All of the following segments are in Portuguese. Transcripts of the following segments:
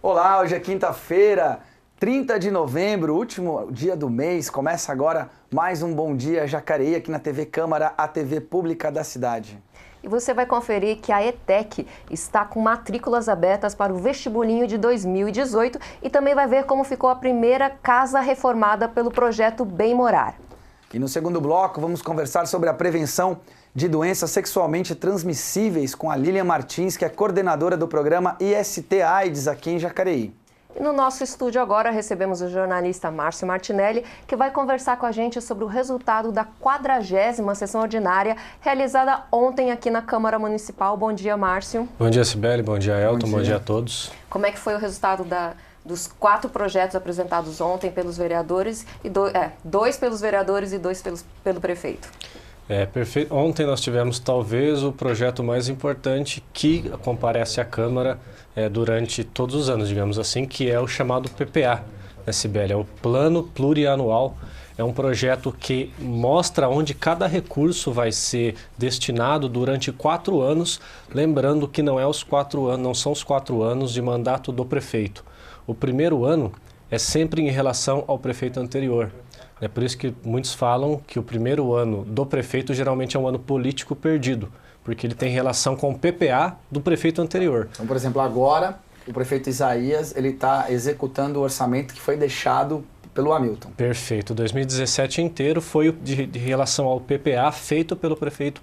Olá, hoje é quinta-feira, 30 de novembro, último dia do mês. Começa agora mais um Bom Dia Jacareí aqui na TV Câmara, a TV pública da cidade. E você vai conferir que a ETEC está com matrículas abertas para o vestibulinho de 2018 e também vai ver como ficou a primeira casa reformada pelo projeto Bem Morar. E no segundo bloco vamos conversar sobre a prevenção de doenças sexualmente transmissíveis com a Lilian Martins, que é coordenadora do programa IST-AIDS aqui em Jacareí. E no nosso estúdio agora recebemos o jornalista Márcio Martinelli, que vai conversar com a gente sobre o resultado da 40ª sessão ordinária realizada ontem aqui na Câmara Municipal. Bom dia, Márcio. Bom dia, Cibele. Bom dia, Elton. Bom dia a todos. Como é que foi o resultado dos 4 projetos apresentados ontem pelos vereadores, dois pelos vereadores e 2 pelo prefeito? Perfeito. Ontem nós tivemos talvez o projeto mais importante que comparece à Câmara durante todos os anos, digamos assim, que é o chamado PPA, né, Cibele? É o Plano Plurianual. É um projeto que mostra onde cada recurso vai ser destinado durante 4 anos, lembrando que não são os 4 anos de mandato do prefeito. O primeiro ano é sempre em relação ao prefeito anterior. É por isso que muitos falam que o primeiro ano do prefeito geralmente é um ano político perdido, porque ele tem relação com o PPA do prefeito anterior. Então, por exemplo, agora o prefeito Isaías ele está executando o orçamento que foi deixado pelo Hamilton. Perfeito. 2017 inteiro foi de relação ao PPA feito pelo prefeito,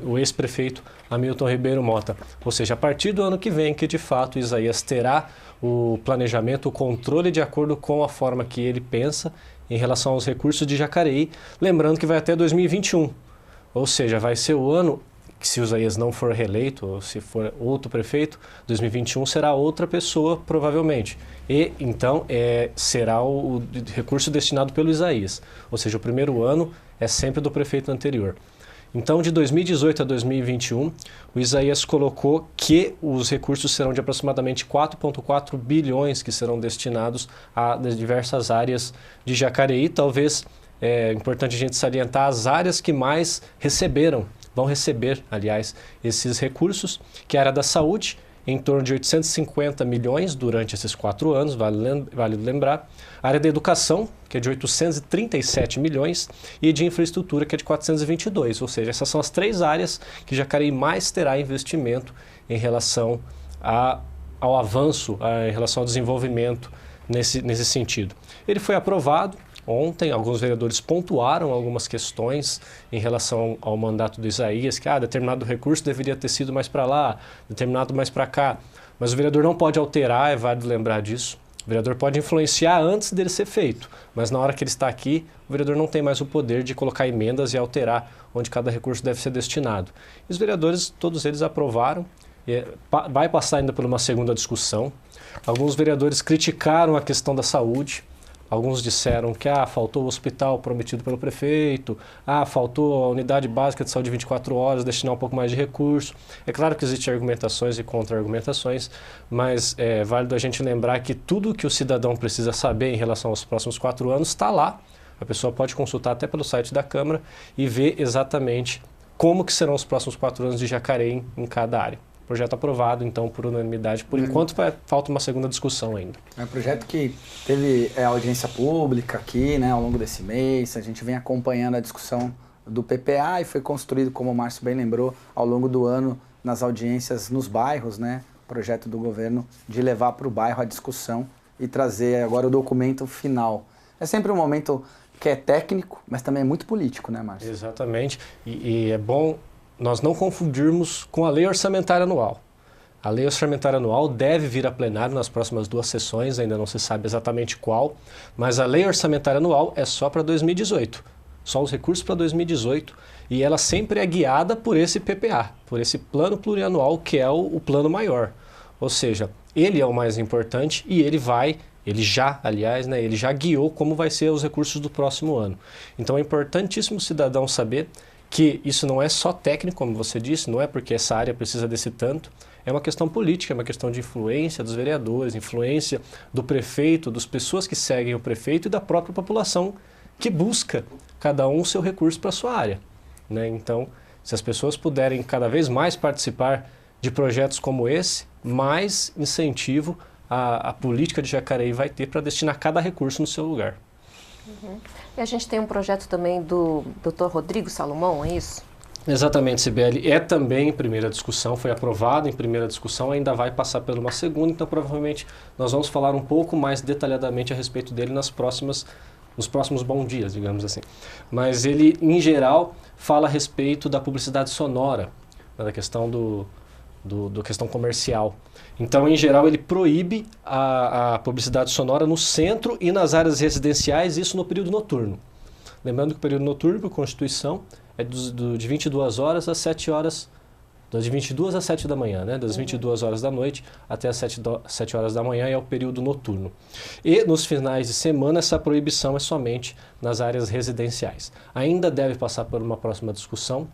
o ex-prefeito Hamilton Ribeiro Mota. Ou seja, a partir do ano que vem que de fato Isaías terá o planejamento, o controle de acordo com a forma que ele pensa em relação aos recursos de Jacareí, lembrando que vai até 2021, ou seja, vai ser o ano que, se o Isaías não for reeleito, ou se for outro prefeito, 2021 será outra pessoa, provavelmente. E, então, será o recurso destinado pelo Isaías, ou seja, o primeiro ano é sempre do prefeito anterior. Então, de 2018 a 2021, o Isaías colocou que os recursos serão de aproximadamente 4,4 bilhões que serão destinados a diversas áreas de Jacareí. Talvez é importante a gente salientar as áreas que mais vão receber, aliás, esses recursos, que é a área da saúde, em torno de 850 milhões durante esses 4 anos, vale lembrar. A área da educação, que é de 837 milhões, e de infraestrutura, que é de 422. Ou seja, essas são as 3 áreas que Jacareí mais terá investimento em relação ao avanço, em relação ao desenvolvimento nesse sentido. Ele foi aprovado. Ontem, alguns vereadores pontuaram algumas questões em relação ao mandato do Isaías, que determinado recurso deveria ter sido mais para lá, determinado mais para cá. Mas o vereador não pode alterar, é válido lembrar disso. O vereador pode influenciar antes dele ser feito, mas na hora que ele está aqui, o vereador não tem mais o poder de colocar emendas e alterar onde cada recurso deve ser destinado. E os vereadores, todos eles aprovaram, vai passar ainda por uma segunda discussão. Alguns vereadores criticaram a questão da saúde. Alguns disseram que faltou o hospital prometido pelo prefeito, faltou a unidade básica de saúde 24 horas, destinar um pouco mais de recurso. É claro que existem argumentações e contra-argumentações, mas é válido a gente lembrar que tudo que o cidadão precisa saber em relação aos próximos 4 anos está lá. A pessoa pode consultar até pelo site da Câmara e ver exatamente como que serão os próximos 4 anos de Jacareí em cada área. Projeto aprovado, então, por unanimidade. Por enquanto, falta uma segunda discussão ainda. É um projeto que teve audiência pública aqui, né, ao longo desse mês. A gente vem acompanhando a discussão do PPA e foi construído, como o Márcio bem lembrou, ao longo do ano nas audiências nos bairros, né? Projeto do governo de levar para o bairro a discussão e trazer agora o documento final. É sempre um momento que é técnico, mas também é muito político, né, Márcio? Exatamente. E é bom nós não confundirmos com a Lei Orçamentária Anual. A Lei Orçamentária Anual deve vir a plenário nas próximas 2 sessões, ainda não se sabe exatamente qual, mas a Lei Orçamentária Anual é só para 2018, só os recursos para 2018, e ela sempre é guiada por esse PPA, por esse Plano Plurianual, que é o plano maior. Ou seja, ele é o mais importante e ele já guiou como vai ser os recursos do próximo ano. Então é importantíssimo o cidadão saber que isso não é só técnico, como você disse, não é porque essa área precisa desse tanto, é uma questão política, é uma questão de influência dos vereadores, influência do prefeito, das pessoas que seguem o prefeito e da própria população que busca cada um o seu recurso para a sua área, né? Então, se as pessoas puderem cada vez mais participar de projetos como esse, mais incentivo a política de Jacareí vai ter para destinar cada recurso no seu lugar. E a gente tem um projeto também do Dr. Rodrigo Salomão, é isso? Exatamente, Sibeli. É também em primeira discussão, foi aprovado em primeira discussão, ainda vai passar por uma segunda, então provavelmente nós vamos falar um pouco mais detalhadamente a respeito dele nos próximos bons dias, digamos assim. Mas ele, em geral, fala a respeito da publicidade sonora, né, da questão da questão comercial. Então, em geral, ele proíbe a publicidade sonora no centro e nas áreas residenciais, isso no período noturno. Lembrando que o período noturno, por Constituição, é de 22 horas às 7 horas, de 22 às 7 da manhã, né? Das 22 horas da noite até as 7 horas da manhã é o período noturno. E nos finais de semana essa proibição é somente nas áreas residenciais. Ainda deve passar por uma próxima discussão,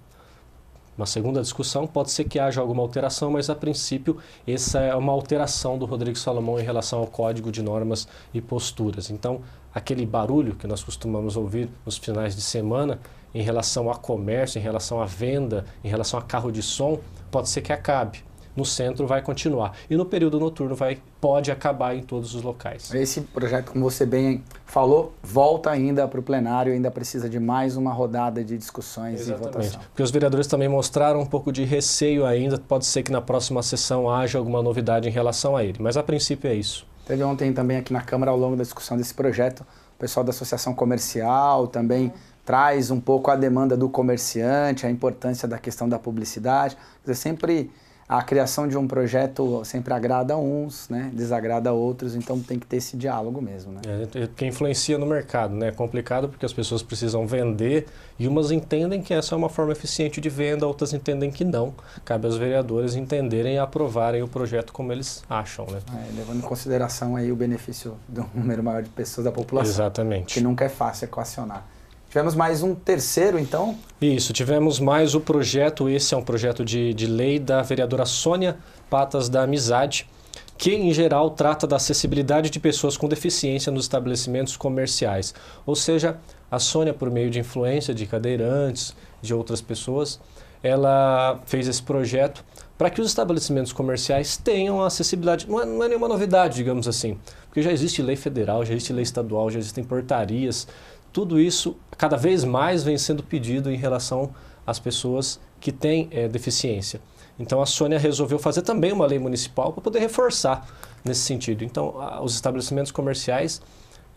uma segunda discussão, pode ser que haja alguma alteração, mas a princípio essa é uma alteração do Rodrigo Salomão em relação ao Código de Normas e Posturas. Então, aquele barulho que nós costumamos ouvir nos finais de semana em relação a comércio, em relação à venda, em relação a carro de som, pode ser que acabe. No centro vai continuar. E no período noturno pode acabar em todos os locais. Esse projeto, como você bem falou, volta ainda para o plenário, ainda precisa de mais uma rodada de discussões e votação. Porque os vereadores também mostraram um pouco de receio ainda, pode ser que na próxima sessão haja alguma novidade em relação a ele. Mas a princípio é isso. Teve ontem também aqui na Câmara, ao longo da discussão desse projeto, o pessoal da Associação Comercial também traz um pouco a demanda do comerciante, a importância da questão da publicidade. Quer dizer, sempre a criação de um projeto sempre agrada a uns, né, desagrada a outros, então tem que ter esse diálogo mesmo, né? Porque influencia no mercado, né? É complicado porque as pessoas precisam vender e umas entendem que essa é uma forma eficiente de venda, outras entendem que não. Cabe aos vereadores entenderem e aprovarem o projeto como eles acham, né? Levando em consideração aí o benefício do número maior de pessoas da população. Exatamente. Que nunca é fácil equacionar. Tivemos mais um terceiro, então? Isso, tivemos mais o projeto, esse é um projeto de lei da vereadora Sônia Patas da Amizade, que em geral trata da acessibilidade de pessoas com deficiência nos estabelecimentos comerciais. Ou seja, a Sônia, por meio de influência de cadeirantes, de outras pessoas, ela fez esse projeto para que os estabelecimentos comerciais tenham acessibilidade. Não é nenhuma novidade, digamos assim, porque já existe lei federal, já existe lei estadual, já existem portarias. Tudo isso cada vez mais vem sendo pedido em relação às pessoas que têm deficiência. Então a Sônia resolveu fazer também uma lei municipal para poder reforçar nesse sentido. Então os estabelecimentos comerciais,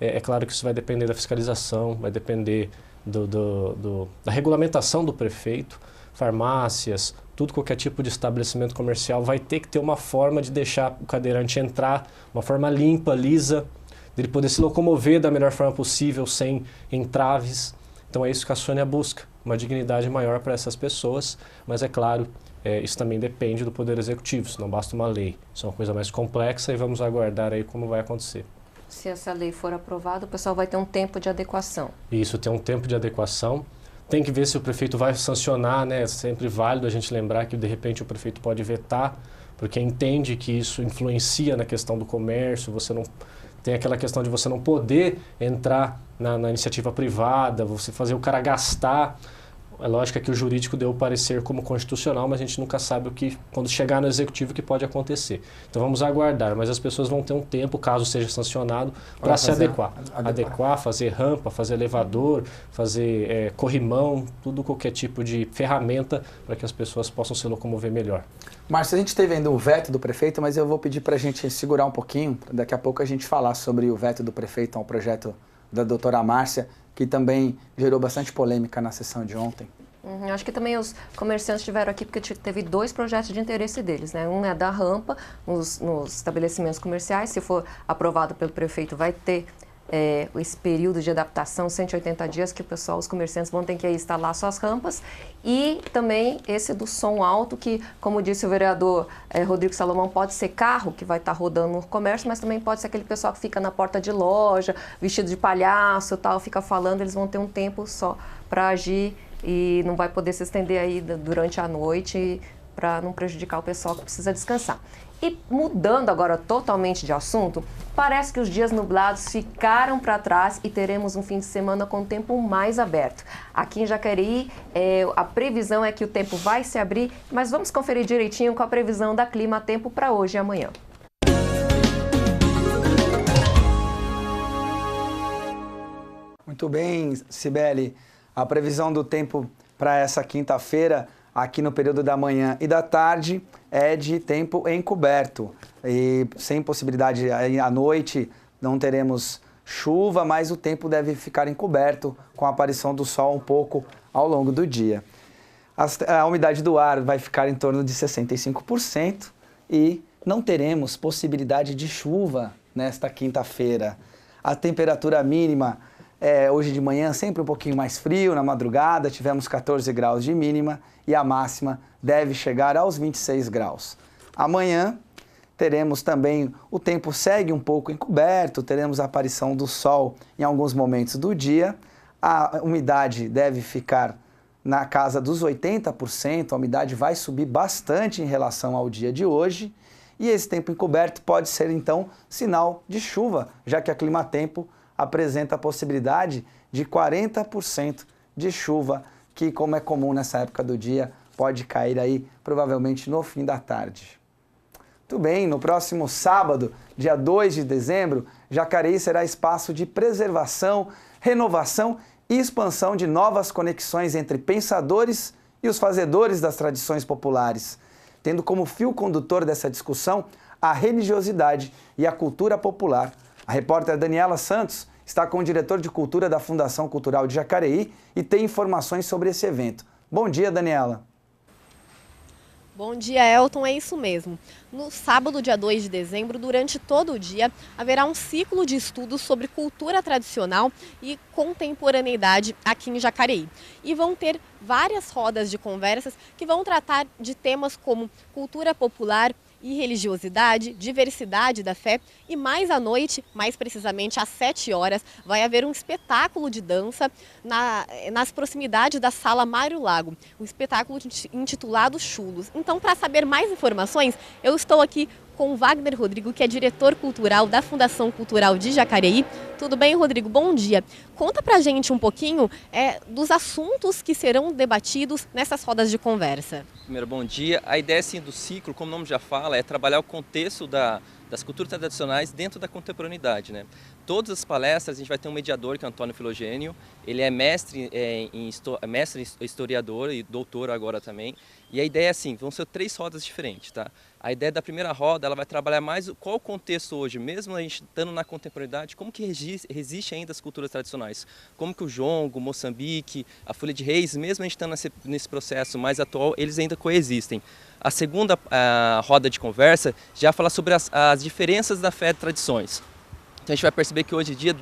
é claro que isso vai depender da fiscalização, vai depender da regulamentação do prefeito, farmácias, qualquer tipo de estabelecimento comercial vai ter que ter uma forma de deixar o cadeirante entrar, uma forma limpa, lisa, dele poder se locomover da melhor forma possível, sem entraves. Então é isso que a Sônia busca, uma dignidade maior para essas pessoas, mas é claro, isso também depende do Poder Executivo, isso não basta uma lei, isso é uma coisa mais complexa e vamos aguardar aí como vai acontecer. Se essa lei for aprovada, o pessoal vai ter um tempo de adequação. Isso, tem um tempo de adequação. Tem que ver se o prefeito vai sancionar, né? É sempre válido a gente lembrar que de repente o prefeito pode vetar, porque entende que isso influencia na questão do comércio, tem aquela questão de você não poder entrar na iniciativa privada, você fazer o cara gastar. É lógico que o jurídico deu o parecer como constitucional, mas a gente nunca sabe quando chegar no executivo, o que pode acontecer. Então vamos aguardar, mas as pessoas vão ter um tempo, caso seja sancionado, para se adequar. Adequar, fazer rampa, fazer elevador, fazer corrimão, qualquer tipo de ferramenta para que as pessoas possam se locomover melhor. Márcio, a gente teve ainda o veto do prefeito, mas eu vou pedir para a gente segurar um pouquinho, para daqui a pouco a gente falar sobre o veto do prefeito ao projeto da doutora Márcia, que também gerou bastante polêmica na sessão de ontem. Acho que também os comerciantes estiveram aqui porque teve 2 projetos de interesse deles, né? Um é da rampa nos estabelecimentos comerciais, se for aprovado pelo prefeito vai ter esse período de adaptação, 180 dias, que os comerciantes vão ter que instalar suas rampas, e também esse do som alto, que, como disse o vereador Rodrigo Salomão, pode ser carro que vai estar rodando no comércio, mas também pode ser aquele pessoal que fica na porta de loja, vestido de palhaço, tal, fica falando, eles vão ter um tempo só para agir e não vai poder se estender aí durante a noite para não prejudicar o pessoal que precisa descansar. E mudando agora totalmente de assunto, parece que os dias nublados ficaram para trás e teremos um fim de semana com o tempo mais aberto. Aqui em Jacareí, a previsão é que o tempo vai se abrir, mas vamos conferir direitinho com a previsão da Clima Tempo para hoje e amanhã. Muito bem, Cibele. A previsão do tempo para essa quinta-feira, aqui no período da manhã e da tarde, é de tempo encoberto. E sem possibilidade, à noite não teremos chuva, mas o tempo deve ficar encoberto com a aparição do sol um pouco ao longo do dia. A umidade do ar vai ficar em torno de 65% e não teremos possibilidade de chuva nesta quinta-feira. A temperatura mínima hoje de manhã sempre um pouquinho mais frio, na madrugada tivemos 14 graus de mínima e a máxima deve chegar aos 26 graus. Amanhã teremos também, o tempo segue um pouco encoberto, teremos a aparição do sol em alguns momentos do dia, a umidade deve ficar na casa dos 80%, a umidade vai subir bastante em relação ao dia de hoje, e esse tempo encoberto pode ser então sinal de chuva, já que a Climatempo apresenta a possibilidade de 40% de chuva, que, como é comum nessa época do dia, pode cair aí provavelmente no fim da tarde. Muito bem, no próximo sábado, dia 2 de dezembro, Jacareí será espaço de preservação, renovação e expansão de novas conexões entre pensadores e os fazedores das tradições populares, tendo como fio condutor dessa discussão a religiosidade e a cultura popular. A repórter Daniela Santos está com o diretor de cultura da Fundação Cultural de Jacareí e tem informações sobre esse evento. Bom dia, Daniela. Bom dia, Elton. É isso mesmo. No sábado, dia 2 de dezembro, durante todo o dia, haverá um ciclo de estudos sobre cultura tradicional e contemporaneidade aqui em Jacareí. E vão ter várias rodas de conversas que vão tratar de temas como cultura popular e religiosidade, diversidade da fé, e mais à noite, mais precisamente às 7 horas, vai haver um espetáculo de dança nas proximidades da Sala Mário Lago, um espetáculo intitulado Chulos. Então, para saber mais informações, eu estou aqui com o Wagner Rodrigo, que é diretor cultural da Fundação Cultural de Jacareí. Tudo bem, Rodrigo? Bom dia. Conta pra gente um pouquinho dos assuntos que serão debatidos nessas rodas de conversa. Primeiro, bom dia. A ideia assim, do ciclo, como o nome já fala, é trabalhar o contexto das culturas tradicionais dentro da contemporaneidade, né? Todas as palestras a gente vai ter um mediador, que é Antônio Filogênio. Ele é mestre em historiador e doutor agora também. E a ideia é assim, vão ser 3 rodas diferentes, tá? A ideia da primeira roda, ela vai trabalhar mais qual o contexto hoje, mesmo a gente estando na contemporaneidade, como que resiste ainda as culturas tradicionais. Como que o jongo, o Moçambique, a Folia de Reis, mesmo a gente estando nesse processo mais atual, eles ainda coexistem. A segunda roda de conversa já fala sobre as diferenças da fé e tradições. Então a gente vai perceber que hoje em dia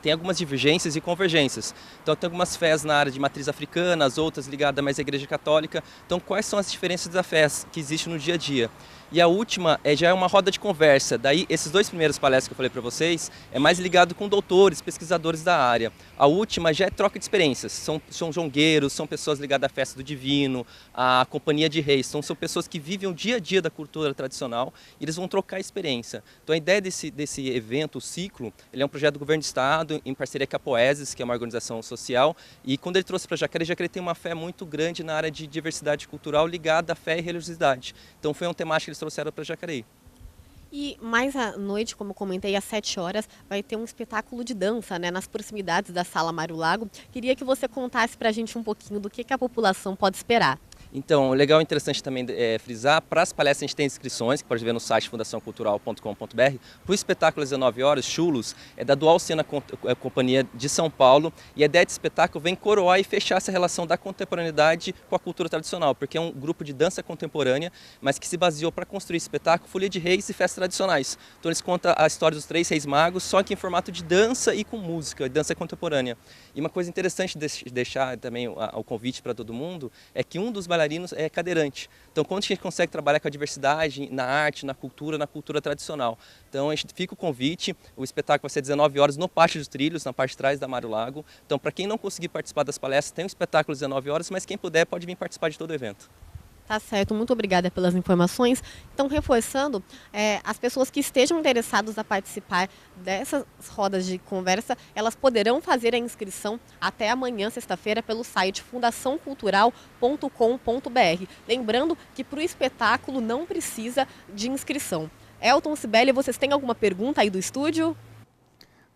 tem algumas divergências e convergências. Então tem algumas fés na área de matriz africana, as outras ligadas mais à Igreja Católica. Então quais são as diferenças da fé que existem no dia a dia? E a última já é uma roda de conversa. Daí esses 2 primeiros palestras que eu falei para vocês é mais ligado com doutores, pesquisadores da área. A última já é troca de experiências. São jongueiros, são pessoas ligadas à festa do divino, à companhia de reis. São pessoas que vivem o dia a dia da cultura tradicional e eles vão trocar experiência. Então a ideia desse evento, o ciclo, ele é um projeto do governo do estado em parceria com a Poeses, que é uma organização social. E quando ele trouxe para Jacareí tem uma fé muito grande na área de diversidade cultural ligada à fé e religiosidade. Então foi uma temática que eles trouxeram para Jacareí. E mais à noite, como comentei, às 7 horas, vai ter um espetáculo de dança, né, nas proximidades da Sala Mário Lago. Queria que você contasse para a gente um pouquinho do que a população pode esperar. Então, legal e interessante também frisar, para as palestras a gente tem inscrições, que pode ver no site fundaçãocultural.com.br. Para o espetáculo às 19 horas, Chulos, é da Dual Cena Companhia de São Paulo, e a ideia desse espetáculo vem coroar e fechar essa relação da contemporaneidade com a cultura tradicional, porque é um grupo de dança contemporânea, mas que se baseou para construir esse espetáculo Folia de Reis e festas tradicionais. Então eles contam a história dos 3 reis magos, só que em formato de dança e com música, dança contemporânea. E uma coisa interessante de deixar também o convite para todo mundo, é que um dos bailarinos é cadeirante. Então, quando a gente consegue trabalhar com a diversidade na arte, na cultura tradicional. Então, a gente fica o convite, o espetáculo vai ser 19 horas no Pátio dos Trilhos, na parte de trás da Mário Lago. Então, para quem não conseguir participar das palestras, tem um espetáculo às 19 horas, mas quem puder pode vir participar de todo o evento. Tá certo, muito obrigada pelas informações. Então, reforçando, as pessoas que estejam interessadas a participar dessas rodas de conversa, elas poderão fazer a inscrição até amanhã, sexta-feira, pelo site fundaçãocultural.com.br. Lembrando que para o espetáculo não precisa de inscrição. Elton, Cibele, vocês têm alguma pergunta aí do estúdio?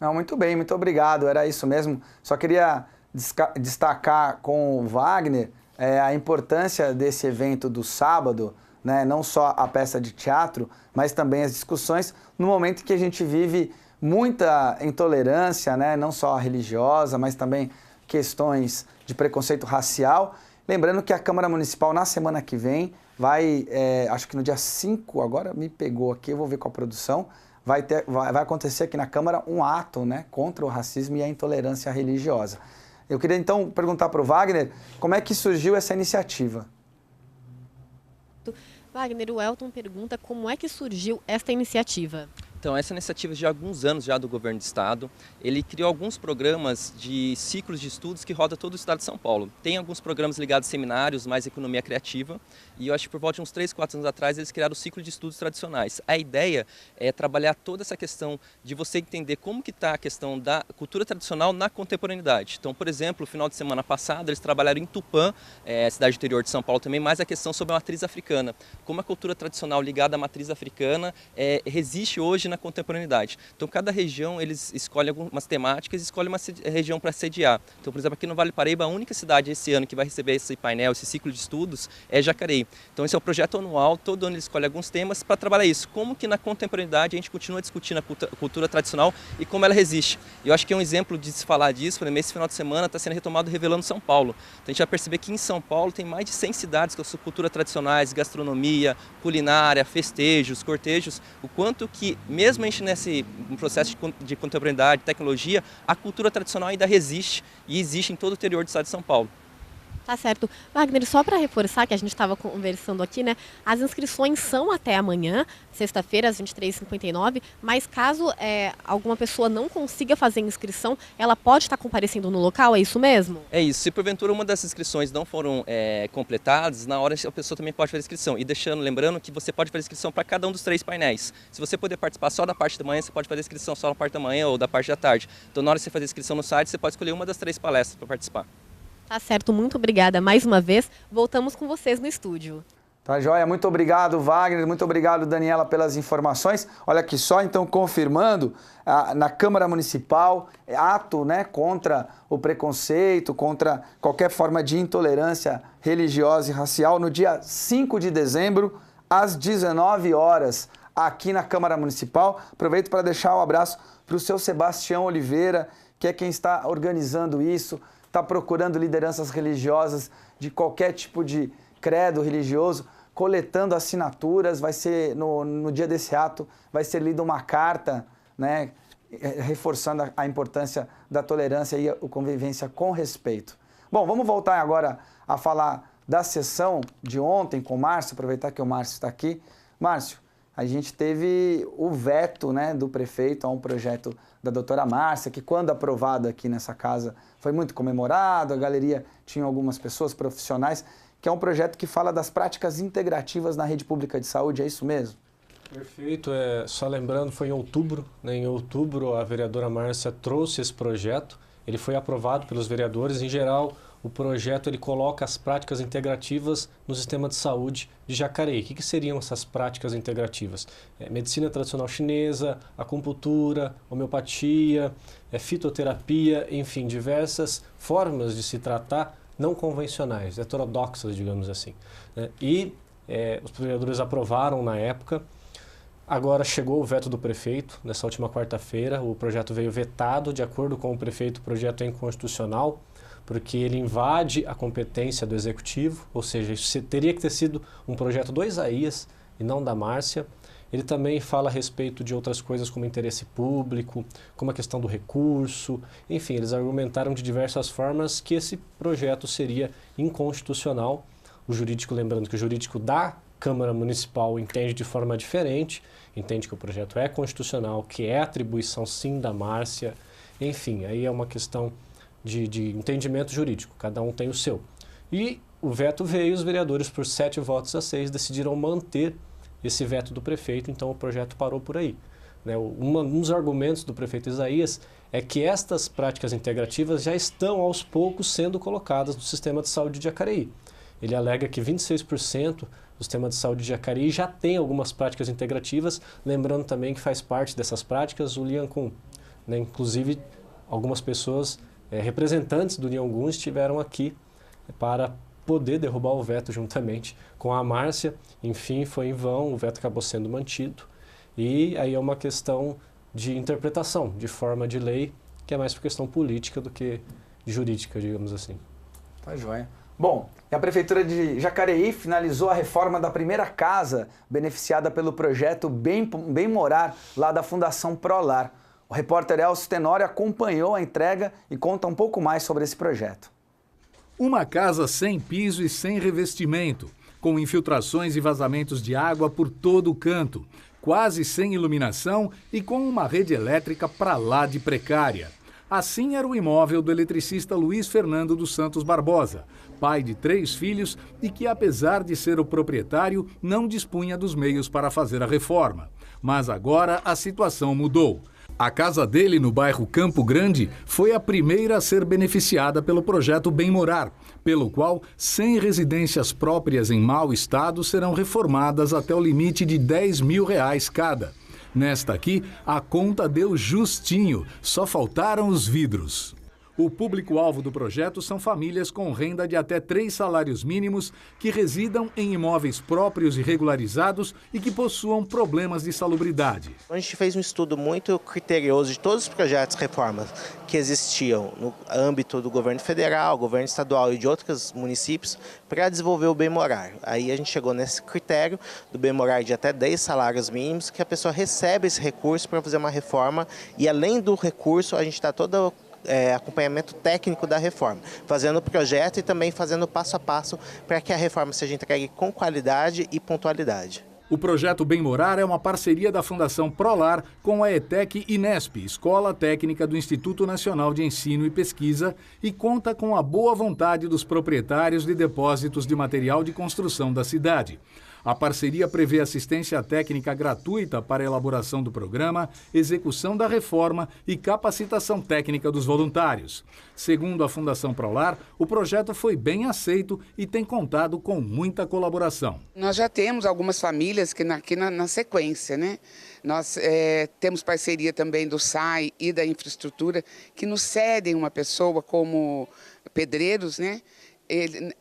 Não, muito bem, muito obrigado, era isso mesmo. Só queria destacar com o Wagner a importância desse evento do sábado, né? Não só a peça de teatro, mas também as discussões, no momento que a gente vive muita intolerância, né? Não só religiosa, mas também questões de preconceito racial. Lembrando que a Câmara Municipal, na semana que vem, vai, acho que no dia 5, agora me pegou aqui, eu vou ver com a produção, vai acontecer aqui na Câmara um ato, né, contra o racismo e a intolerância religiosa. Eu queria então perguntar para o Wagner como é que surgiu essa iniciativa. Wagner, o Elton pergunta como é que surgiu esta iniciativa. Então, essa iniciativa de alguns anos já do governo do estado, ele criou alguns programas de ciclos de estudos que roda todo o estado de São Paulo. Tem alguns programas ligados a seminários, mais economia criativa, e eu acho que por volta de uns 3, 4 anos atrás eles criaram o ciclo de estudos tradicionais. A ideia é trabalhar toda essa questão de você entender como que está a questão da cultura tradicional na contemporaneidade. Então, por exemplo, no final de semana passado eles trabalharam em Tupã, cidade interior de São Paulo também, mais a questão sobre a matriz africana. Como a cultura tradicional ligada à matriz africana resiste hoje na contemporaneidade. Então, cada região, eles escolhem algumas temáticas e escolhem uma região para sediar. Então, por exemplo, aqui no Vale Paraíba, a única cidade esse ano que vai receber esse painel, esse ciclo de estudos, é Jacareí. Então, esse é um projeto anual, todo ano eles escolhem alguns temas para trabalhar isso. Como que na contemporaneidade a gente continua discutindo a cultura tradicional e como ela resiste. E eu acho que é um exemplo de se falar disso, por exemplo, esse final de semana está sendo retomado Revelando São Paulo. Então, a gente vai perceber que em São Paulo tem mais de 100 cidades com a sua cultura tradicionais, gastronomia, culinária, festejos, cortejos, o quanto que mesmo a gente nesse processo de contemporaneidade, tecnologia, a cultura tradicional ainda resiste e existe em todo o interior do estado de São Paulo. Tá certo. Wagner, só para reforçar que a gente estava conversando aqui, né? As inscrições são até amanhã, sexta-feira, às 23h59, mas caso alguma pessoa não consiga fazer inscrição, ela pode estar comparecendo no local, é isso mesmo? É isso. Se porventura uma das inscrições não foram completadas, na hora a pessoa também pode fazer inscrição. E lembrando que você pode fazer inscrição para cada um dos 3 painéis. Se você puder participar só da parte da manhã, você pode fazer inscrição só na parte da manhã ou da parte da tarde. Então, na hora de você fazer inscrição no site, você pode escolher uma das 3 palestras para participar. Tá certo, muito obrigada mais uma vez. Voltamos com vocês no estúdio. Tá joia, muito obrigado, Wagner, muito obrigado, Daniela, pelas informações. Olha aqui, só então confirmando, na Câmara Municipal, ato, né, contra o preconceito, contra qualquer forma de intolerância religiosa e racial, no dia 5 de dezembro, às 19 horas, aqui na Câmara Municipal. Aproveito para deixar um abraço para o seu Sebastião Oliveira, que é quem está organizando isso, está procurando lideranças religiosas de qualquer tipo de credo religioso, coletando assinaturas. Vai ser, no dia desse ato, vai ser lida uma carta, né, reforçando a importância da tolerância e a convivência com respeito. Bom, vamos voltar agora a falar da sessão de ontem com o Márcio, aproveitar que o Márcio está aqui. Márcio, a gente teve o veto, né, do prefeito a um projeto da doutora Márcia, que quando aprovado aqui nessa casa foi muito comemorado, a galeria tinha algumas pessoas profissionais, que é um projeto que fala das práticas integrativas na rede pública de saúde, é isso mesmo? Perfeito, só lembrando, foi em outubro, né? Em outubro a vereadora Márcia trouxe esse projeto, ele foi aprovado pelos vereadores. Em geral, o projeto ele coloca as práticas integrativas no sistema de saúde de Jacareí. O que seriam essas práticas integrativas? Medicina tradicional chinesa, acupuntura, homeopatia, fitoterapia, enfim, diversas formas de se tratar não convencionais, heterodoxas, digamos assim. E os vereadores aprovaram na época. Agora chegou o veto do prefeito, nessa última quarta-feira. O projeto veio vetado. De acordo com o prefeito, o projeto é inconstitucional, porque ele invade a competência do executivo, ou seja, isso teria que ter sido um projeto do Isaías e não da Márcia. Ele também fala a respeito de outras coisas como interesse público, como a questão do recurso. Enfim, eles argumentaram de diversas formas que esse projeto seria inconstitucional. O jurídico, lembrando que o jurídico da Câmara Municipal entende de forma diferente, entende que o projeto é constitucional, que é atribuição sim da Márcia. Enfim, aí é uma questão de entendimento jurídico, cada um tem o seu. E o veto veio, os vereadores por 7 votos a 6 decidiram manter esse veto do prefeito, então o projeto parou por aí. Um dos argumentos do prefeito Isaías é que estas práticas integrativas já estão aos poucos sendo colocadas no sistema de saúde de Jacareí. Ele alega que 26% do sistema de saúde de Jacareí já tem algumas práticas integrativas, lembrando também que faz parte dessas práticas o Liancum, né? Inclusive, algumas pessoas, representantes do União Guns, estiveram aqui para poder derrubar o veto juntamente com a Márcia. Enfim, foi em vão, o veto acabou sendo mantido. E aí é uma questão de interpretação, de forma de lei, que é mais por questão política do que jurídica, digamos assim. Tá joia. Bom, e a Prefeitura de Jacareí finalizou a reforma da primeira casa beneficiada pelo projeto Bem Morar, lá da Fundação Prolar. O repórter Elcio Tenório acompanhou a entrega e conta um pouco mais sobre esse projeto. Uma casa sem piso e sem revestimento, com infiltrações e vazamentos de água por todo o canto, quase sem iluminação e com uma rede elétrica para lá de precária. Assim era o imóvel do eletricista Luiz Fernando dos Santos Barbosa, pai de 3 filhos e que, apesar de ser o proprietário, não dispunha dos meios para fazer a reforma. Mas agora a situação mudou. A casa dele, no bairro Campo Grande, foi a primeira a ser beneficiada pelo projeto Bem Morar, pelo qual 100 residências próprias em mau estado serão reformadas até o limite de R$10 mil cada. Nesta aqui, a conta deu justinho, só faltaram os vidros. O público-alvo do projeto são famílias com renda de até 3 salários mínimos que residam em imóveis próprios e regularizados e que possuam problemas de salubridade. A gente fez um estudo muito criterioso de todos os projetos de reforma que existiam no âmbito do governo federal, governo estadual e de outros municípios para desenvolver o Bem Morar. Aí a gente chegou nesse critério do Bem Morar de até 10 salários mínimos, que a pessoa recebe esse recurso para fazer uma reforma e, além do recurso, a gente está todo acompanhamento técnico da reforma, fazendo o projeto e também fazendo passo a passo para que a reforma seja entregue com qualidade e pontualidade. O projeto Bem Morar é uma parceria da Fundação Prolar com a ETEC Inesp, Escola Técnica do Instituto Nacional de Ensino e Pesquisa, e conta com a boa vontade dos proprietários de depósitos de material de construção da cidade. A parceria prevê assistência técnica gratuita para a elaboração do programa, execução da reforma e capacitação técnica dos voluntários. Segundo a Fundação Prolar, o projeto foi bem aceito e tem contado com muita colaboração. Nós já temos algumas famílias que aqui na sequência, né? Nós temos parceria também do SAI e da infraestrutura que nos cedem uma pessoa como pedreiros, né?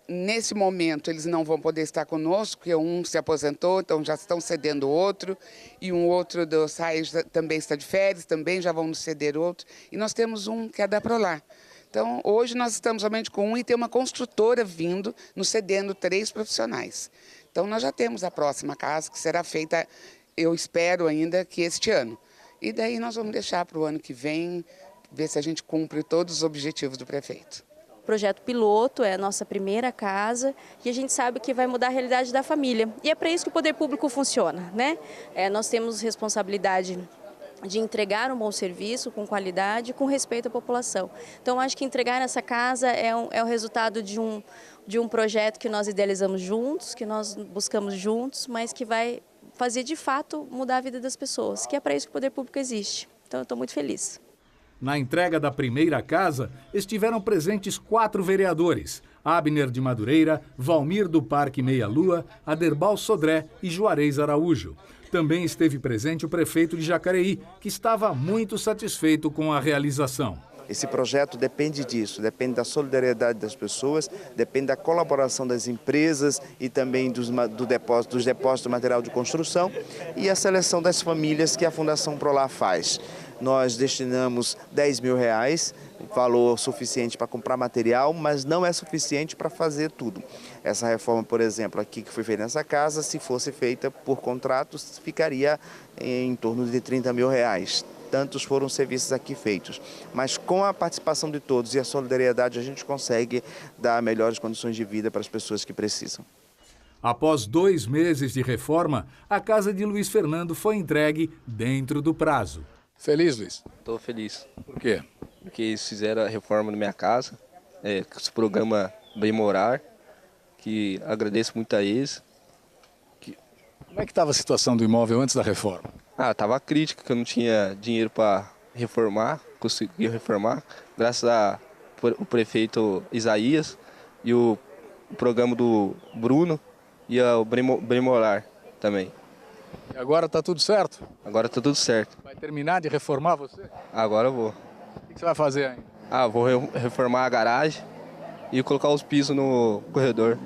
Nesse momento eles não vão poder estar conosco, porque um se aposentou, então já estão cedendo outro, e um outro do SAI também está de férias, também já vão nos ceder outro, e nós temos um que é da Prolar. Então, hoje nós estamos somente com um e tem uma construtora vindo, nos cedendo 3 profissionais. Então, nós já temos a próxima casa, que será feita, eu espero ainda, que este ano. E daí nós vamos deixar para o ano que vem, ver se a gente cumpre todos os objetivos do prefeito. Projeto piloto, é a nossa primeira casa e a gente sabe que vai mudar a realidade da família. E é para isso que o poder público funciona, né? Nós temos responsabilidade de entregar um bom serviço, com qualidade, com respeito à população. Então, acho que entregar essa casa é o resultado de um projeto que nós idealizamos juntos, que nós buscamos juntos, mas que vai fazer, de fato, mudar a vida das pessoas, que é para isso que o poder público existe. Então, eu estou muito feliz. Na entrega da primeira casa, estiveram presentes 4 vereadores: Abner de Madureira, Valmir do Parque Meia Lua, Aderbal Sodré e Juarez Araújo. Também esteve presente o prefeito de Jacareí, que estava muito satisfeito com a realização. Esse projeto depende disso, depende da solidariedade das pessoas, depende da colaboração das empresas e também dos depósitos de material de construção e a seleção das famílias que a Fundação Prolar faz. Nós destinamos R$10 mil, valor suficiente para comprar material, mas não é suficiente para fazer tudo. Essa reforma, por exemplo, aqui que foi feita nessa casa, se fosse feita por contratos, ficaria em torno de R$30 mil. Tantos foram os serviços aqui feitos. Mas com a participação de todos e a solidariedade, a gente consegue dar melhores condições de vida para as pessoas que precisam. Após 2 meses de reforma, a casa de Luiz Fernando foi entregue dentro do prazo. Feliz, Luiz? Estou feliz. Por quê? Porque eles fizeram a reforma na minha casa, esse programa Bem Morar, que agradeço muito a eles. Como é que estava a situação do imóvel antes da reforma? Estava crítica, que eu não tinha dinheiro para reformar, consegui reformar, graças ao prefeito Isaías e o programa do Bruno e ao Bem Morar também. E agora está tudo certo? Agora está tudo certo. Vai terminar de reformar você? Agora eu vou. O que você vai fazer ainda? Vou reformar a garagem e colocar os pisos no corredor.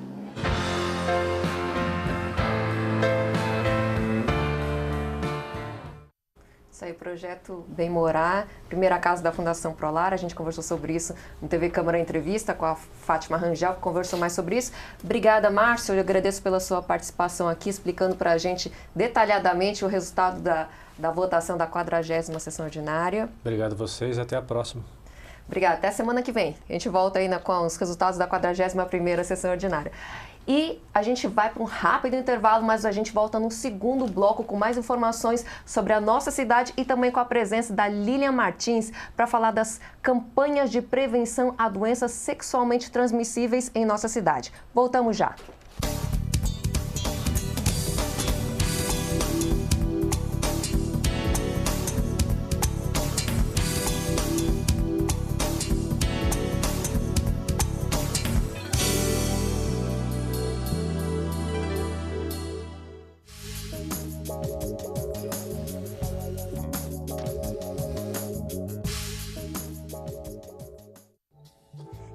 Isso aí, projeto Bem Morar, primeira casa da Fundação Prolar, a gente conversou sobre isso no TV Câmara Entrevista com a Fátima Rangel, que conversou mais sobre isso. Obrigada, Márcio, eu agradeço pela sua participação aqui, explicando para a gente detalhadamente o resultado da votação da 40ª sessão ordinária. Obrigado a vocês e até a próxima. Obrigada, até semana que vem. A gente volta aí com os resultados da 41ª sessão ordinária. E a gente vai para um rápido intervalo, mas a gente volta no segundo bloco com mais informações sobre a nossa cidade e também com a presença da Lilian Martins para falar das campanhas de prevenção a doenças sexualmente transmissíveis em nossa cidade. Voltamos já.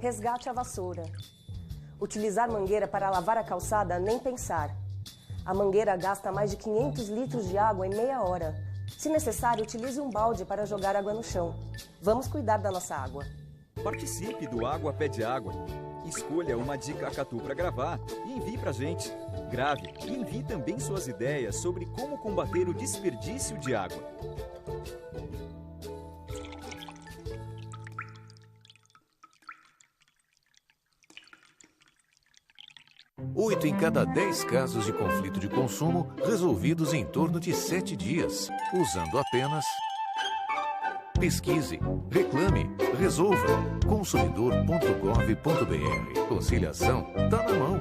Resgate a vassoura. Utilizar mangueira para lavar a calçada, nem pensar. A mangueira gasta mais de 500 litros de água em meia hora. Se necessário, utilize um balde para jogar água no chão. Vamos cuidar da nossa água. Participe do Água Pede Água. Escolha uma dica Catu para gravar e envie pra gente. Grave e envie também suas ideias sobre como combater o desperdício de água. 8 em cada 10 casos de conflito de consumo resolvidos em torno de 7 dias, usando apenas... Pesquise, reclame, resolva. Consumidor.gov.br. Conciliação tá na mão.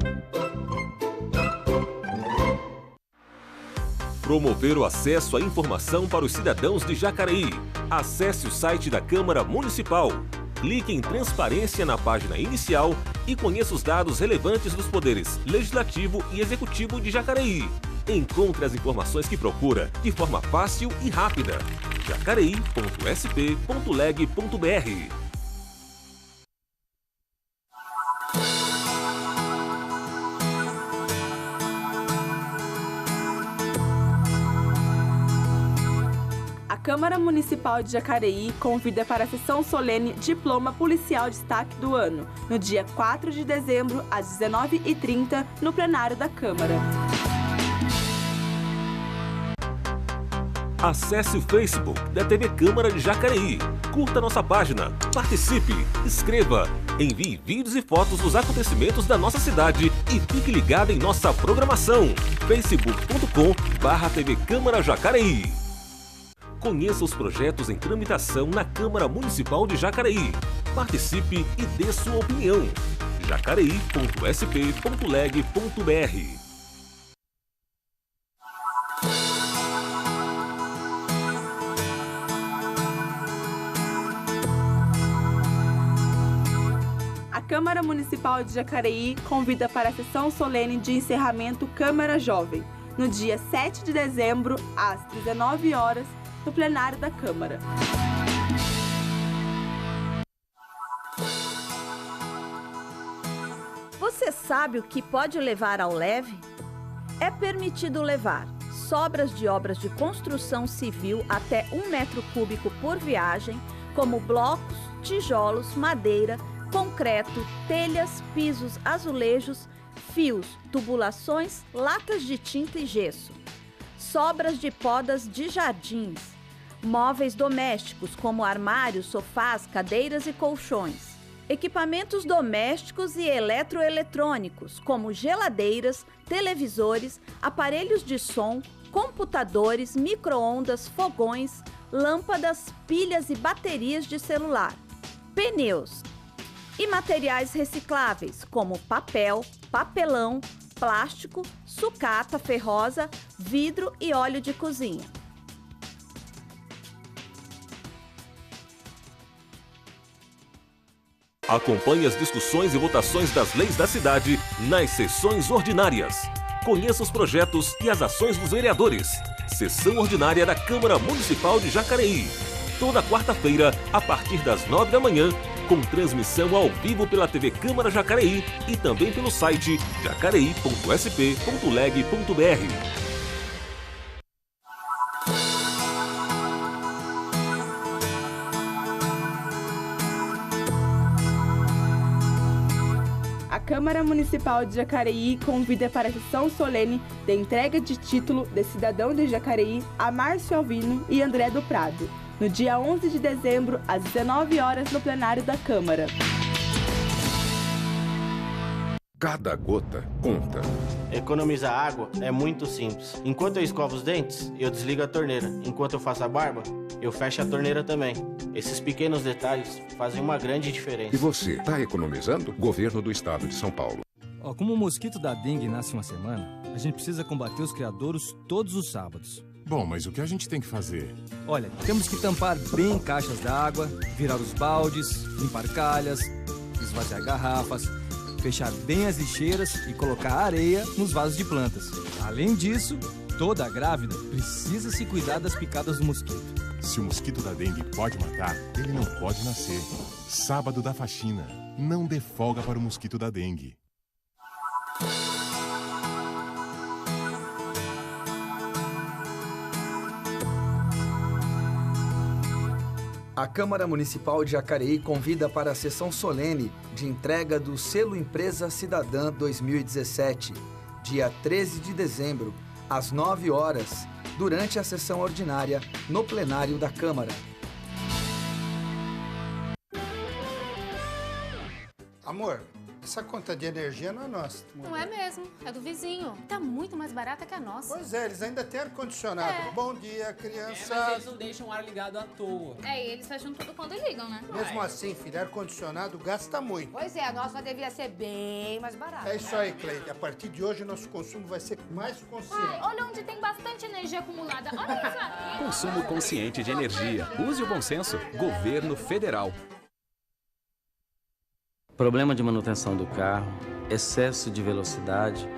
Promover o acesso à informação para os cidadãos de Jacareí. Acesse o site da Câmara Municipal. Clique em Transparência na página inicial e conheça os dados relevantes dos poderes Legislativo e Executivo de Jacareí. Encontre as informações que procura de forma fácil e rápida. jacareí.sp.leg.br. A Câmara Municipal de Jacareí convida para a sessão solene Diploma Policial Destaque do Ano, no dia 4 de dezembro, às 19h30, no plenário da Câmara. Acesse o Facebook da TV Câmara de Jacareí. Curta nossa página, participe, escreva, envie vídeos e fotos dos acontecimentos da nossa cidade e fique ligado em nossa programação. facebook.com/TV Câmara Jacareí. Conheça os projetos em tramitação na Câmara Municipal de Jacareí. Participe e dê sua opinião. jacareí.sp.leg.br. A Câmara Municipal de Jacareí convida para a sessão solene de encerramento Câmara Jovem, no dia 7 de dezembro, às 19h, no plenário da Câmara. Você sabe o que pode levar ao leve? É permitido levar sobras de obras de construção civil até 1 metro cúbico por viagem, como blocos, tijolos, madeira, concreto, telhas, pisos, azulejos, fios, tubulações, latas de tinta e gesso. Sobras de podas de jardins, móveis domésticos como armários, sofás, cadeiras e colchões, equipamentos domésticos e eletroeletrônicos como geladeiras, televisores, aparelhos de som, computadores, micro-ondas, fogões, lâmpadas, pilhas e baterias de celular, pneus e materiais recicláveis como papel, papelão, plástico, sucata ferrosa, vidro e óleo de cozinha. Acompanhe as discussões e votações das leis da cidade nas sessões ordinárias. Conheça os projetos e as ações dos vereadores. Sessão ordinária da Câmara Municipal de Jacareí. Toda quarta-feira, a partir das 9 da manhã, com transmissão ao vivo pela TV Câmara Jacareí e também pelo site jacareí.sp.leg.br. A Câmara Municipal de Jacareí convida para a sessão solene de entrega de título de cidadão de Jacareí a Márcio Alvino e André do Prado, no dia 11 de dezembro, às 19 horas, no plenário da Câmara. Cada gota conta. Economizar água é muito simples. Enquanto eu escovo os dentes, eu desligo a torneira. Enquanto eu faço a barba, eu fecho a torneira também. Esses pequenos detalhes fazem uma grande diferença. E você, está economizando? Governo do Estado de São Paulo. Como o mosquito da dengue nasce uma semana, a gente precisa combater os criadouros todos os sábados. Bom, mas o que a gente tem que fazer? Olha, temos que tampar bem caixas d'água, virar os baldes, limpar calhas, esvaziar garrafas, fechar bem as lixeiras e colocar areia nos vasos de plantas. Além disso, toda grávida precisa se cuidar das picadas do mosquito. Se o mosquito da dengue pode matar, ele não pode nascer. Sábado da faxina. Não dê folga para o mosquito da dengue. A Câmara Municipal de Jacareí convida para a sessão solene de entrega do Selo Empresa Cidadã 2017, dia 13 de dezembro, às 9 horas, durante a sessão ordinária no plenário da Câmara. Amor, essa conta de energia não é nossa. Não é mesmo, é do vizinho. Tá muito mais barata que a nossa. Pois é, eles ainda têm ar-condicionado. É. Bom dia, crianças. Mas eles não deixam o ar ligado à toa. E eles fecham tudo quando ligam, né? Mesmo assim, filho, ar-condicionado gasta muito. Pois é, a nossa devia ser bem mais barata. É isso aí, Cleide. A partir de hoje, nosso consumo vai ser mais consciente. Olha onde tem bastante energia acumulada. Olha isso aqui. Consumo consciente de energia. Use o bom senso. Governo Federal. Problema de manutenção do carro, excesso de velocidade,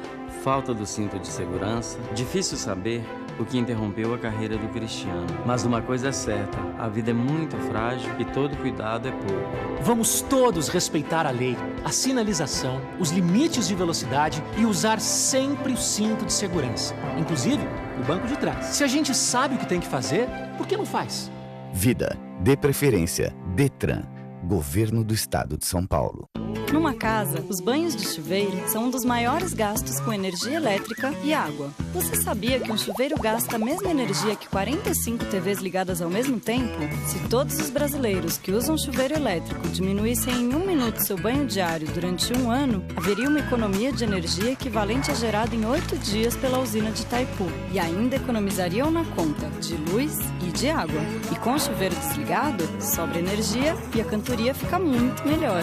falta do cinto de segurança. Difícil saber o que interrompeu a carreira do Cristiano. Mas uma coisa é certa, a vida é muito frágil e todo cuidado é pouco. Vamos todos respeitar a lei, a sinalização, os limites de velocidade e usar sempre o cinto de segurança, inclusive no banco de trás. Se a gente sabe o que tem que fazer, por que não faz? Vida, dê preferência, Detran, Governo do Estado de São Paulo. Numa casa, os banhos de chuveiro são um dos maiores gastos com energia elétrica e água. Você sabia que um chuveiro gasta a mesma energia que 45 TVs ligadas ao mesmo tempo? Se todos os brasileiros que usam chuveiro elétrico diminuíssem em 1 minuto seu banho diário durante 1 ano, haveria uma economia de energia equivalente à gerada em 8 dias pela usina de Itaipu. E ainda economizariam na conta de luz e de água. E com o chuveiro desligado, sobra energia e a cantoria fica muito melhor.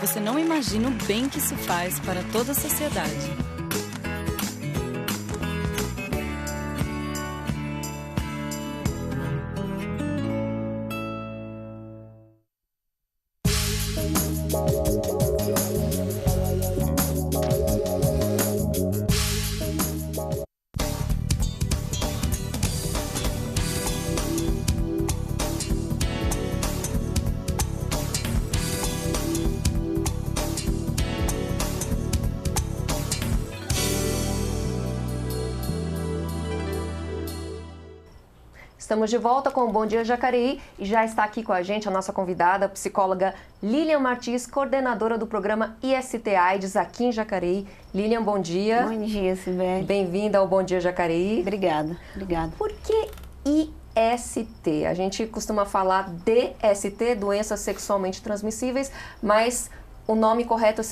Você não imagina o bem que isso faz para toda a sociedade. Estamos de volta com o Bom Dia Jacareí e já está aqui com a gente a nossa convidada, a psicóloga Lilian Martins, coordenadora do programa IST AIDS aqui em Jacareí. Lilian, bom dia. Bom dia, Sibeli. Bem-vinda ao Bom Dia Jacareí. Obrigada, obrigada. Por que IST? A gente costuma falar DST, doenças sexualmente transmissíveis, mas o nome correto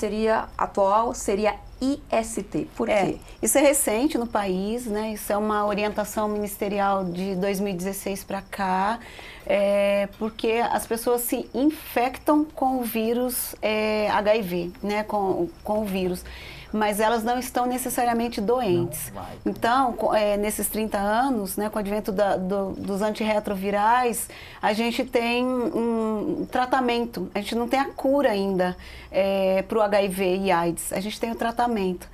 atual seria IST. Por quê? Isso é recente no país, né? Isso é uma orientação ministerial de 2016 para cá, porque as pessoas se infectam com o vírus HIV, né? Com o vírus. mas elas não estão necessariamente doentes. Então, nesses 30 anos, né, com o advento dos antirretrovirais, a gente tem um tratamento. A gente não tem a cura ainda para o HIV e AIDS, a gente tem o tratamento.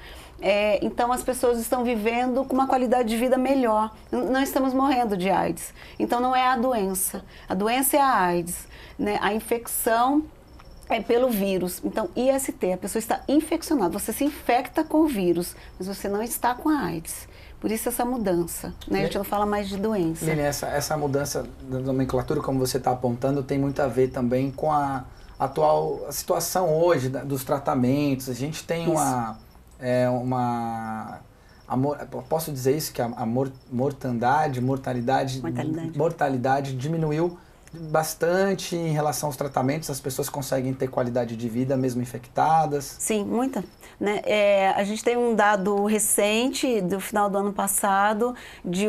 Então as pessoas estão vivendo com uma qualidade de vida melhor. Não estamos morrendo de AIDS. Então não é a doença é a AIDS, né? A infecção é pelo vírus. Então, IST, a pessoa está infeccionada, você se infecta com o vírus, mas você não está com a AIDS. Por isso essa mudança, né? A gente não fala mais de doença. Lili, essa mudança da nomenclatura, como você está apontando, tem muito a ver também com a atual situação hoje dos tratamentos. A gente tem posso dizer isso, que a mortalidade diminuiu bastante em relação aos tratamentos. As pessoas conseguem ter qualidade de vida mesmo infectadas? Sim, muita. Né? A gente tem um dado recente do final do ano passado de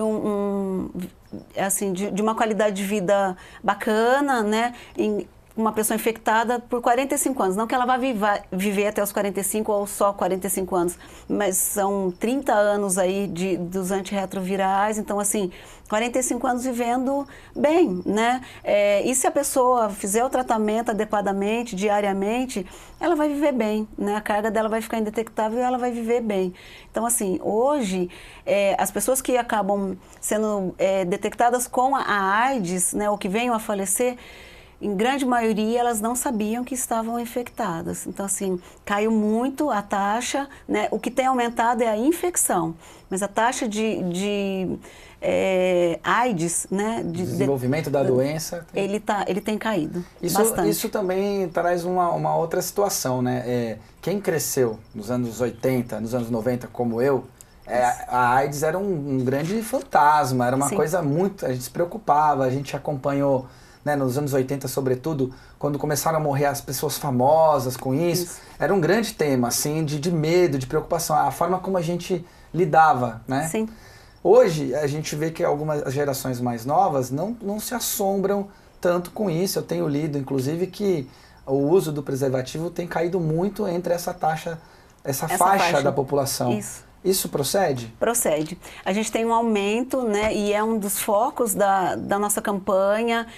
de uma qualidade de vida bacana, né? Uma pessoa infectada por 45 anos. Não que ela vá viver até os 45 ou só 45 anos, mas são 30 anos aí dos antirretrovirais. Então, assim, 45 anos vivendo bem, né? E se a pessoa fizer o tratamento adequadamente, diariamente, ela vai viver bem, né? A carga dela vai ficar indetectável e ela vai viver bem. Então, assim, hoje, as pessoas que acabam sendo detectadas com a AIDS, né, ou que venham a falecer, em grande maioria, elas não sabiam que estavam infectadas. Então, assim, caiu muito a taxa, né? O que tem aumentado é a infecção, mas a taxa de AIDS, né? Desenvolvimento da doença. Ele tem caído bastante. Isso também traz uma outra situação, né? Quem cresceu nos anos 80, nos anos 90, como eu, a AIDS era um grande fantasma, era uma coisa muito... A gente se preocupava, a gente acompanhou... Né, nos anos 80, sobretudo, quando começaram a morrer as pessoas famosas com isso, era um grande tema, assim, de medo, de preocupação, a forma como a gente lidava, né? Sim. Hoje, a gente vê que algumas gerações mais novas não se assombram tanto com isso. Eu tenho lido, inclusive, que o uso do preservativo tem caído muito entre essa faixa da população. Isso procede? Procede. A gente tem um aumento, né, e é um dos focos da nossa campanha,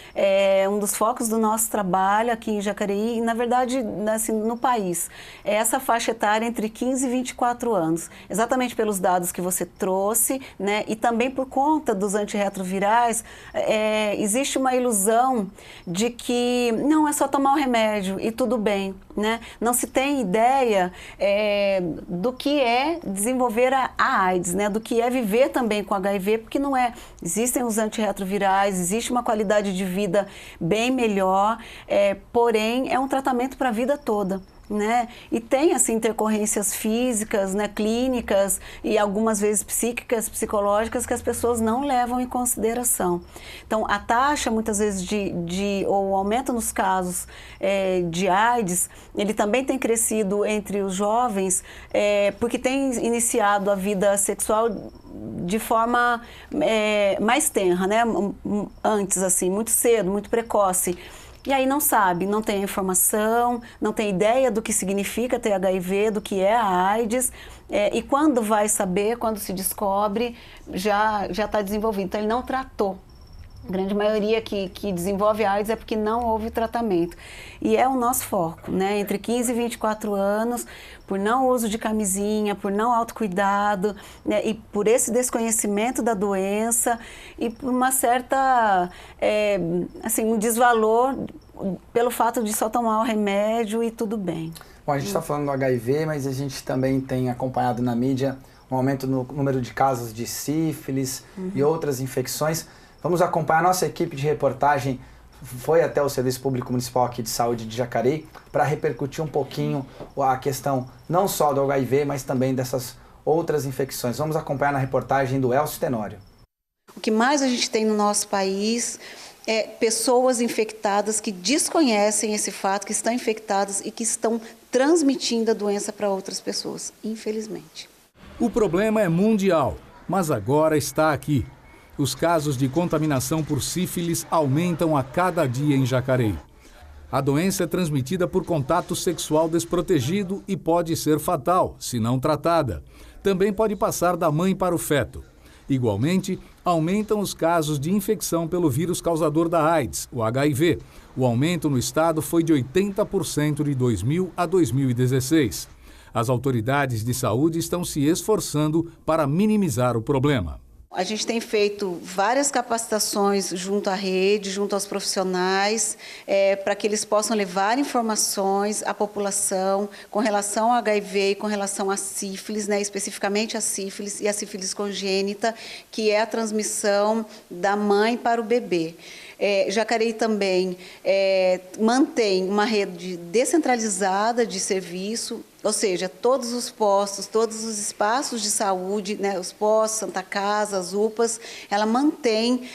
um dos focos do nosso trabalho aqui em Jacareí e, na verdade, assim, no país. É essa faixa etária entre 15 e 24 anos, exatamente pelos dados que você trouxe, né, e também por conta dos antirretrovirais, existe uma ilusão de que não é só tomar o remédio e tudo bem, né? Não se tem ideia do que é desenvolver a AIDS, né? Do que é viver também com HIV, porque não é. Existem os antirretrovirais, existe uma qualidade de vida bem melhor, porém é um tratamento para a vida toda. Né? E tem assim, intercorrências físicas, né, clínicas e algumas vezes psíquicas, psicológicas que as pessoas não levam em consideração. Então, a taxa muitas vezes ou o aumento nos casos de AIDS, ele também tem crescido entre os jovens porque tem iniciado a vida sexual de forma mais tenra, né? Antes, assim, muito cedo, muito precoce. E aí não sabe, não tem informação, não tem ideia do que significa ter HIV, do que é a AIDS. E quando vai saber, quando se descobre, já está desenvolvido. Então, ele não tratou. A grande maioria que desenvolve AIDS é porque não houve tratamento. E é o nosso foco, né? Entre 15 e 24 anos, por não uso de camisinha, por não autocuidado, né? E por esse desconhecimento da doença e por uma certa, assim, um desvalor pelo fato de só tomar o remédio e tudo bem. Bom, a gente está falando do HIV, mas a gente também tem acompanhado na mídia um aumento no número de casos de sífilis e outras infecções. Vamos acompanhar. A nossa equipe de reportagem foi até o Serviço Público Municipal aqui de Saúde de Jacareí para repercutir um pouquinho a questão não só do HIV, mas também dessas outras infecções. Vamos acompanhar na reportagem do Elcio Tenório. O que mais a gente tem no nosso país é pessoas infectadas que desconhecem esse fato, que estão infectadas e que estão transmitindo a doença para outras pessoas, infelizmente. O problema é mundial, mas agora está aqui. Os casos de contaminação por sífilis aumentam a cada dia em Jacareí. A doença é transmitida por contato sexual desprotegido e pode ser fatal, se não tratada. Também pode passar da mãe para o feto. Igualmente, aumentam os casos de infecção pelo vírus causador da AIDS, o HIV. O aumento no estado foi de 80% de 2000 a 2016. As autoridades de saúde estão se esforçando para minimizar o problema. A gente tem feito várias capacitações junto à rede, junto aos profissionais, para que eles possam levar informações à população com relação ao HIV e com relação à sífilis, né, especificamente a sífilis e a sífilis congênita, que é a transmissão da mãe para o bebê. Jacareí também mantém uma rede descentralizada de serviço, ou seja, todos os postos, todos os espaços de saúde, né, os postos, Santa Casa, as UPAs, ela mantém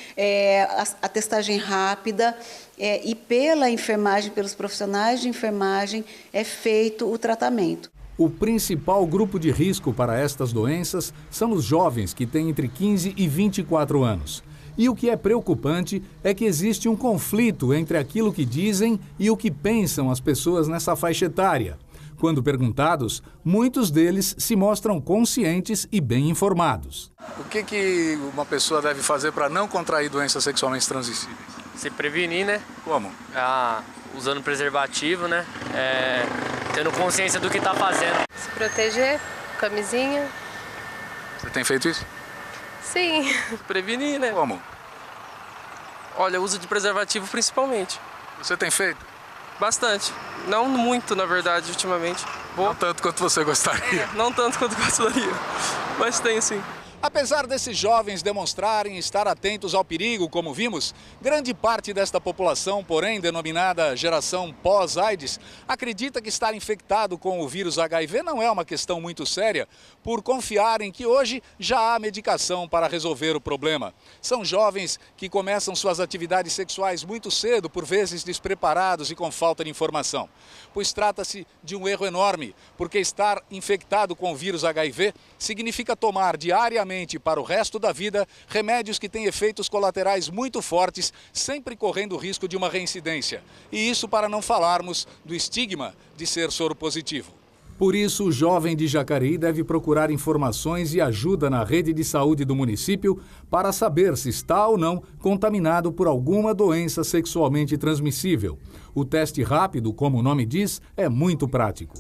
a testagem rápida e pela enfermagem, pelos profissionais de enfermagem, é feito o tratamento. O principal grupo de risco para estas doenças são os jovens que têm entre 15 e 24 anos. E o que é preocupante é que existe um conflito entre aquilo que dizem e o que pensam as pessoas nessa faixa etária. Quando perguntados, muitos deles se mostram conscientes e bem informados. O que uma pessoa deve fazer para não contrair doenças sexualmente transmissíveis? Se prevenir, né? Como? Usando preservativo, né? Tendo consciência do que está fazendo. Se proteger, camisinha. Você tem feito isso? Sim. Prevenir, né? Como? Olha, uso de preservativo principalmente. Você tem feito? Bastante. Não muito, na verdade, ultimamente. Não tanto quanto você gostaria. Não tanto quanto gostaria, mas tenho sim. Apesar desses jovens demonstrarem estar atentos ao perigo, como vimos, grande parte desta população, porém denominada geração pós-AIDS, acredita que estar infectado com o vírus HIV não é uma questão muito séria, por confiarem que hoje já há medicação para resolver o problema. São jovens que começam suas atividades sexuais muito cedo, por vezes despreparados e com falta de informação. Pois trata-se de um erro enorme, porque estar infectado com o vírus HIV significa tomar diariamente para o resto da vida remédios que têm efeitos colaterais muito fortes, sempre correndo o risco de uma reincidência. E isso para não falarmos do estigma de ser soro positivo. Por isso, o jovem de Jacareí deve procurar informações e ajuda na rede de saúde do município para saber se está ou não contaminado por alguma doença sexualmente transmissível. O teste rápido, como o nome diz, é muito prático.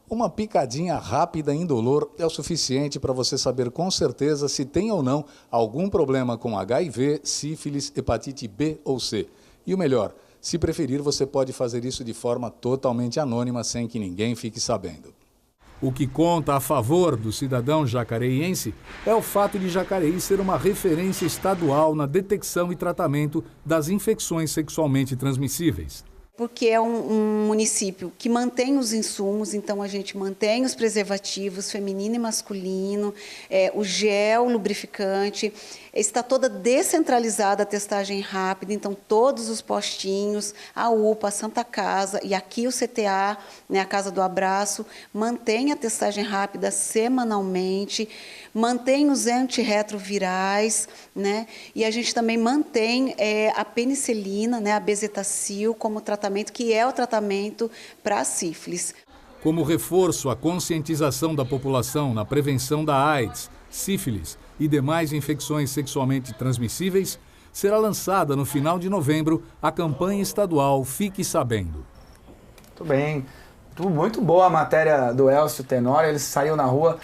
Uma picadinha rápida e indolor é o suficiente para você saber com certeza se tem ou não algum problema com HIV, sífilis, hepatite B ou C. E o melhor, se preferir, você pode fazer isso de forma totalmente anônima, sem que ninguém fique sabendo. O que conta a favor do cidadão jacareiense é o fato de Jacareí ser uma referência estadual na detecção e tratamento das infecções sexualmente transmissíveis. Porque é um município que mantém os insumos, então a gente mantém os preservativos feminino e masculino, o gel lubrificante, está toda descentralizada a testagem rápida, então todos os postinhos, a UPA, a Santa Casa e aqui o CTA, né, a Casa do Abraço, mantém a testagem rápida semanalmente, mantém os antirretrovirais, né, e a gente também mantém a penicilina, né, a bezetacil como tratamento, que é o tratamento para a sífilis. Como reforço à conscientização da população na prevenção da AIDS, sífilis e demais infecções sexualmente transmissíveis, será lançada no final de novembro a campanha estadual Fique Sabendo. Muito bem. Muito boa a matéria do Elcio Tenório, ele saiu na rua.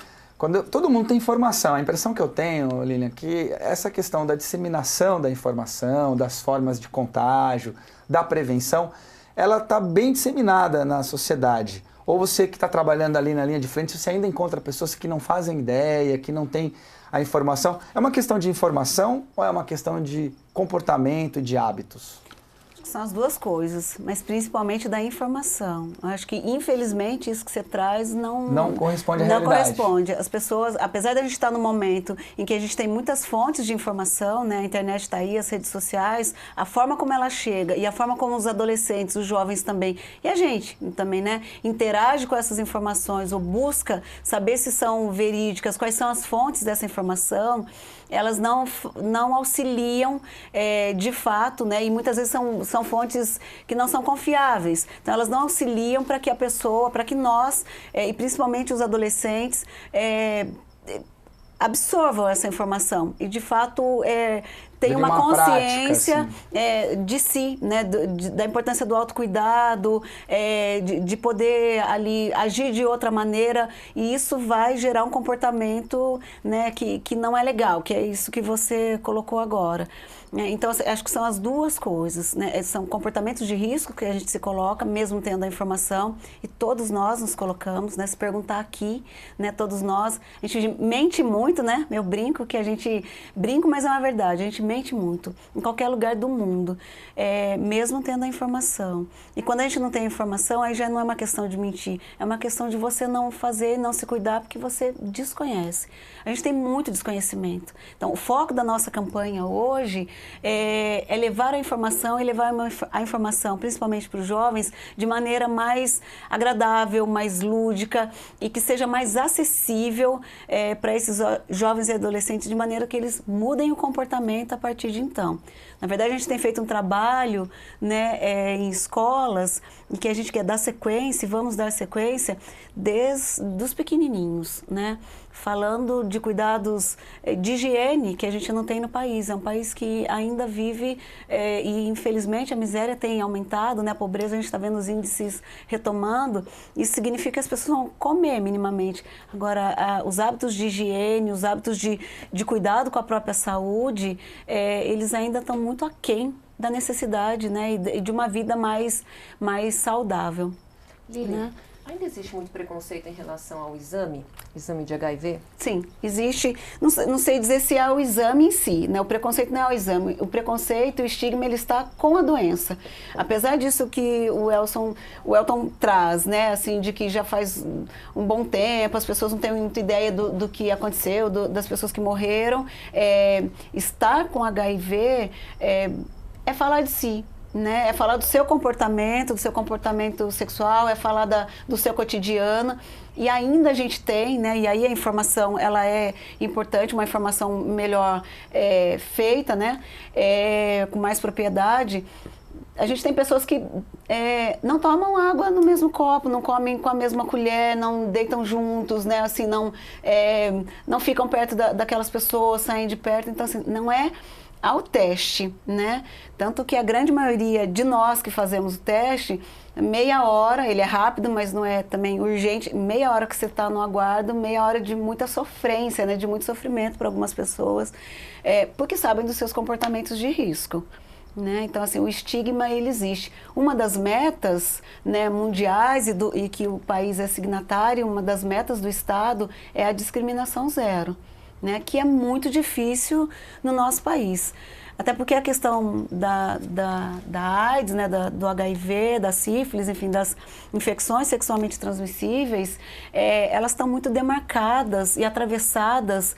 Todo mundo tem informação. A impressão que eu tenho, Lilian, que essa questão da disseminação da informação, das formas de contágio, da prevenção, ela está bem disseminada na sociedade. Ou você que está trabalhando ali na linha de frente, você ainda encontra pessoas que não fazem ideia, que não têm a informação. É uma questão de informação ou é uma questão de comportamento e de hábitos? São as duas coisas, mas principalmente da informação. Eu acho que, infelizmente, isso que você traz não corresponde à realidade. Não corresponde. As pessoas, apesar de a gente estar num momento em que a gente tem muitas fontes de informação, né? A internet está aí, as redes sociais, a forma como ela chega e a forma como os adolescentes, os jovens também, e a gente também, né? Interage com essas informações ou busca saber se são verídicas, quais são as fontes dessa informação, elas não auxiliam de fato, né? E muitas vezes são são fontes que não são confiáveis. Então, elas não auxiliam para que a pessoa, para que nós, e principalmente os adolescentes, absorvam essa informação e, de fato, tenham uma consciência prática, de si, né, da importância do autocuidado, de poder ali agir de outra maneira, e isso vai gerar um comportamento, né, que não é legal, que é isso que você colocou agora. Então, acho que são as duas coisas, né? São comportamentos de risco que a gente se coloca, mesmo tendo a informação, e todos nós nos colocamos, né? Se perguntar aqui, né? Todos nós, a gente mente muito, né? Eu brinco que a gente... Brinco, mas é uma verdade, a gente mente muito, em qualquer lugar do mundo, mesmo tendo a informação. E quando a gente não tem a informação, aí já não é uma questão de mentir, é uma questão de você não fazer, não se cuidar, porque você desconhece. A gente tem muito desconhecimento. Então, o foco da nossa campanha hoje é levar a informação e levar a informação, principalmente para os jovens, de maneira mais agradável, mais lúdica e que seja mais acessível para esses jovens e adolescentes, de maneira que eles mudem o comportamento a partir de então. Na verdade, a gente tem feito um trabalho, né, em escolas em que a gente quer dar sequência, e vamos dar sequência desde os pequenininhos, né? Falando de cuidados de higiene que a gente não tem no país. É um país que ainda vive e, infelizmente, a miséria tem aumentado, né? A pobreza, a gente está vendo os índices retomando. Isso significa que as pessoas vão comer minimamente. Agora, os hábitos de higiene, os hábitos de cuidado com a própria saúde, eles ainda estão muito aquém da necessidade, né? E de uma vida mais saudável. Lili, né? Ainda existe muito preconceito em relação ao exame de HIV? Sim, existe. Não sei dizer se é o exame em si, né? O preconceito não é o exame. O preconceito, o estigma, ele está com a doença. Apesar disso que o Elton traz, né? Assim, de que já faz um bom tempo, as pessoas não têm muita ideia do que aconteceu, das pessoas que morreram. Estar com HIV é falar de si. Né? É falar do seu comportamento sexual, é falar do seu cotidiano, e ainda a gente tem, né? E aí a informação, ela é importante, uma informação melhor feita, né? Com mais propriedade. A gente tem pessoas que não tomam água no mesmo copo, não comem com a mesma colher, não deitam juntos, né? Assim, não ficam perto daquelas pessoas, saem de perto, então assim, não é ao teste, né? Tanto que a grande maioria de nós que fazemos o teste, meia hora, ele é rápido, mas não é também urgente, meia hora que você está no aguardo, meia hora de muita sofrência, né? De muito sofrimento para algumas pessoas, porque sabem dos seus comportamentos de risco. Né? Então, assim, o estigma, ele existe. Uma das metas, né, mundiais e que o país é signatário, uma das metas do Estado é a discriminação zero. Né, que é muito difícil no nosso país. Até porque a questão da AIDS, né, do HIV, da sífilis, enfim, das infecções sexualmente transmissíveis, elas estão muito demarcadas e atravessadas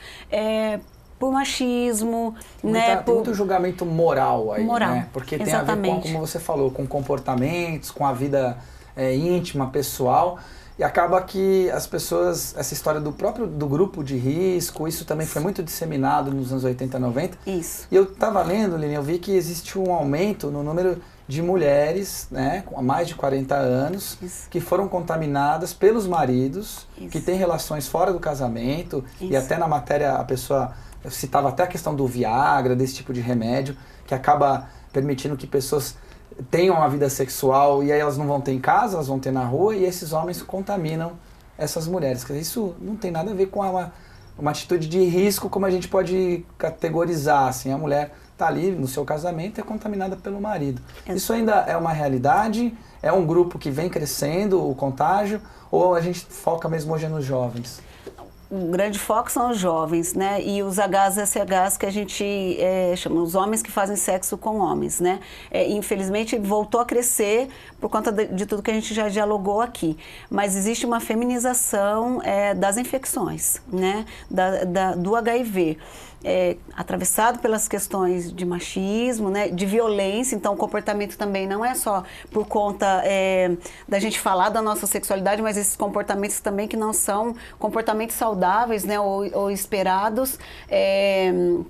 por machismo, né? Muito julgamento moral aí, moral, né? Porque tem exatamente. A ver com, como você falou, com comportamentos, com a vida íntima, pessoal. E acaba que as pessoas, essa história do grupo de risco, isso também foi muito disseminado nos anos 80, 90. Isso. E eu estava lendo, Lili, eu vi que existe um aumento no número de mulheres, né, com mais de 40 anos, isso, que foram contaminadas pelos maridos, isso, que têm relações fora do casamento, isso, e até na matéria a pessoa citava até a questão do Viagra, desse tipo de remédio, que acaba permitindo que pessoas tenham uma vida sexual e aí elas não vão ter em casa, elas vão ter na rua, e esses homens contaminam essas mulheres. Quer dizer, isso não tem nada a ver com uma atitude de risco, como a gente pode categorizar. Assim, a mulher está ali no seu casamento e é contaminada pelo marido. Isso ainda é uma realidade? É um grupo que vem crescendo, o contágio, ou a gente foca mesmo hoje nos jovens? O grande foco são os jovens, né? E os HSHs que a gente chama, os homens que fazem sexo com homens, né? Infelizmente voltou a crescer por conta de tudo que a gente já dialogou aqui. Mas existe uma feminização das infecções, né? Do HIV. atravessado pelas questões de machismo, né, de violência. Então o comportamento também não é só por conta da gente falar da nossa sexualidade, mas esses comportamentos também que não são comportamentos saudáveis, né, ou esperados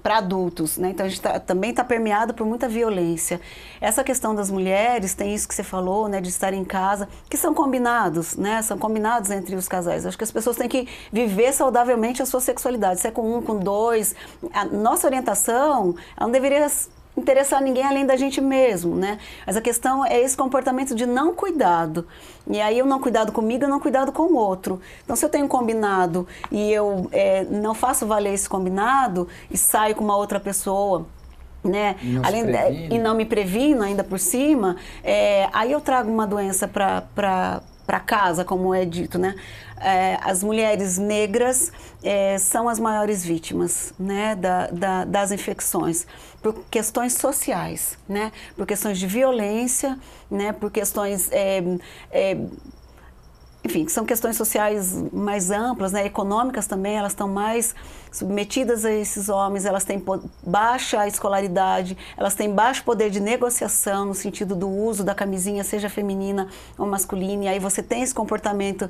para adultos, né? Então a gente também está permeado por muita violência. Essa questão das mulheres, tem isso que você falou, né, de estar em casa, que são combinados, né, são combinados entre os casais. Acho que as pessoas têm que viver saudavelmente a sua sexualidade, se é com um, com dois. A nossa orientação, ela não deveria interessar ninguém além da gente mesmo, né? Mas a questão é esse comportamento de não cuidado. E aí eu não cuidado comigo, eu não cuidado com o outro. Então se eu tenho um combinado e eu não faço valer esse combinado e saio com uma outra pessoa, né? E não me previno ainda por cima, aí eu trago uma doença para casa, como é dito, né? As mulheres negras são as maiores vítimas, né, das infecções, por questões sociais, né, por questões de violência, né, por questões, enfim, são questões sociais mais amplas, né, econômicas também, elas estão mais submetidas a esses homens, elas têm baixa escolaridade, elas têm baixo poder de negociação no sentido do uso da camisinha, seja feminina ou masculina, e aí você tem esse comportamento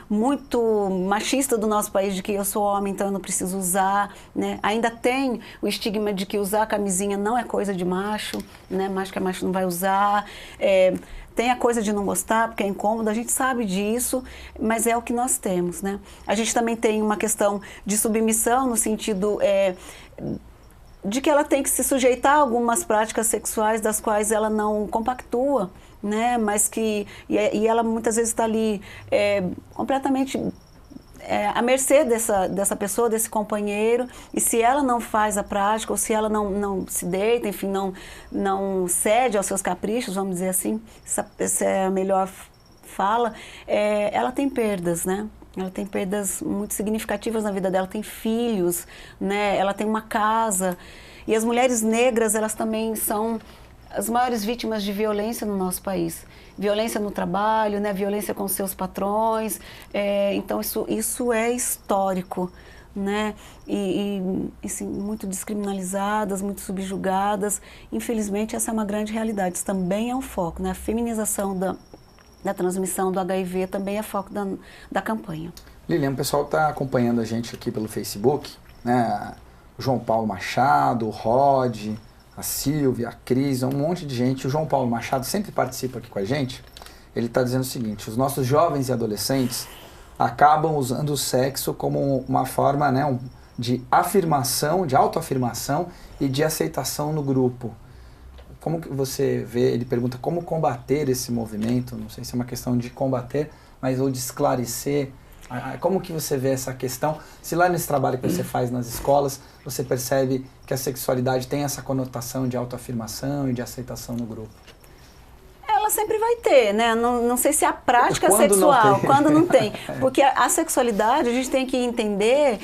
muito machista do nosso país, de que eu sou homem, então eu não preciso usar, né? Ainda tem o estigma de que usar camisinha não é coisa de macho, né? Macho que é macho não vai usar, tem a coisa de não gostar, porque é incômodo, a gente sabe disso, mas é o que nós temos, né? A gente também tem uma questão de submissão, no sentido de que ela tem que se sujeitar a algumas práticas sexuais das quais ela não compactua, né? Mas que... E ela muitas vezes está ali completamente... à mercê dessa pessoa, desse companheiro, e se ela não faz a prática, ou se ela não se deita, enfim, não cede aos seus caprichos, vamos dizer assim, essa é a melhor fala, ela tem perdas, né? Ela tem perdas muito significativas na vida dela, tem filhos, né? Ela tem uma casa, e as mulheres negras, elas também são as maiores vítimas de violência no nosso país. Violência no trabalho, né? Violência com seus patrões, então isso é histórico, né? E assim, muito descriminalizadas, muito subjugadas. Infelizmente, essa é uma grande realidade. Isso também é um foco, né? A feminização da transmissão do HIV também é foco da campanha. Lilian, o pessoal está acompanhando a gente aqui pelo Facebook, né? O João Paulo Machado, o Rod, a Silvia, a Cris, um monte de gente. O João Paulo Machado sempre participa aqui com a gente. Ele está dizendo o seguinte: os nossos jovens e adolescentes acabam usando o sexo como uma forma, né, de afirmação, de autoafirmação e de aceitação no grupo. Como que você vê, ele pergunta, como combater esse movimento? Não sei se é uma questão de combater, mas ou de esclarecer. Como que você vê essa questão? Se lá nesse trabalho que você faz nas escolas, você percebe que a sexualidade tem essa conotação de autoafirmação e de aceitação no grupo? Ela sempre vai ter, né? Não sei se a prática sexual, quando não tem. Porque a sexualidade, a gente tem que entender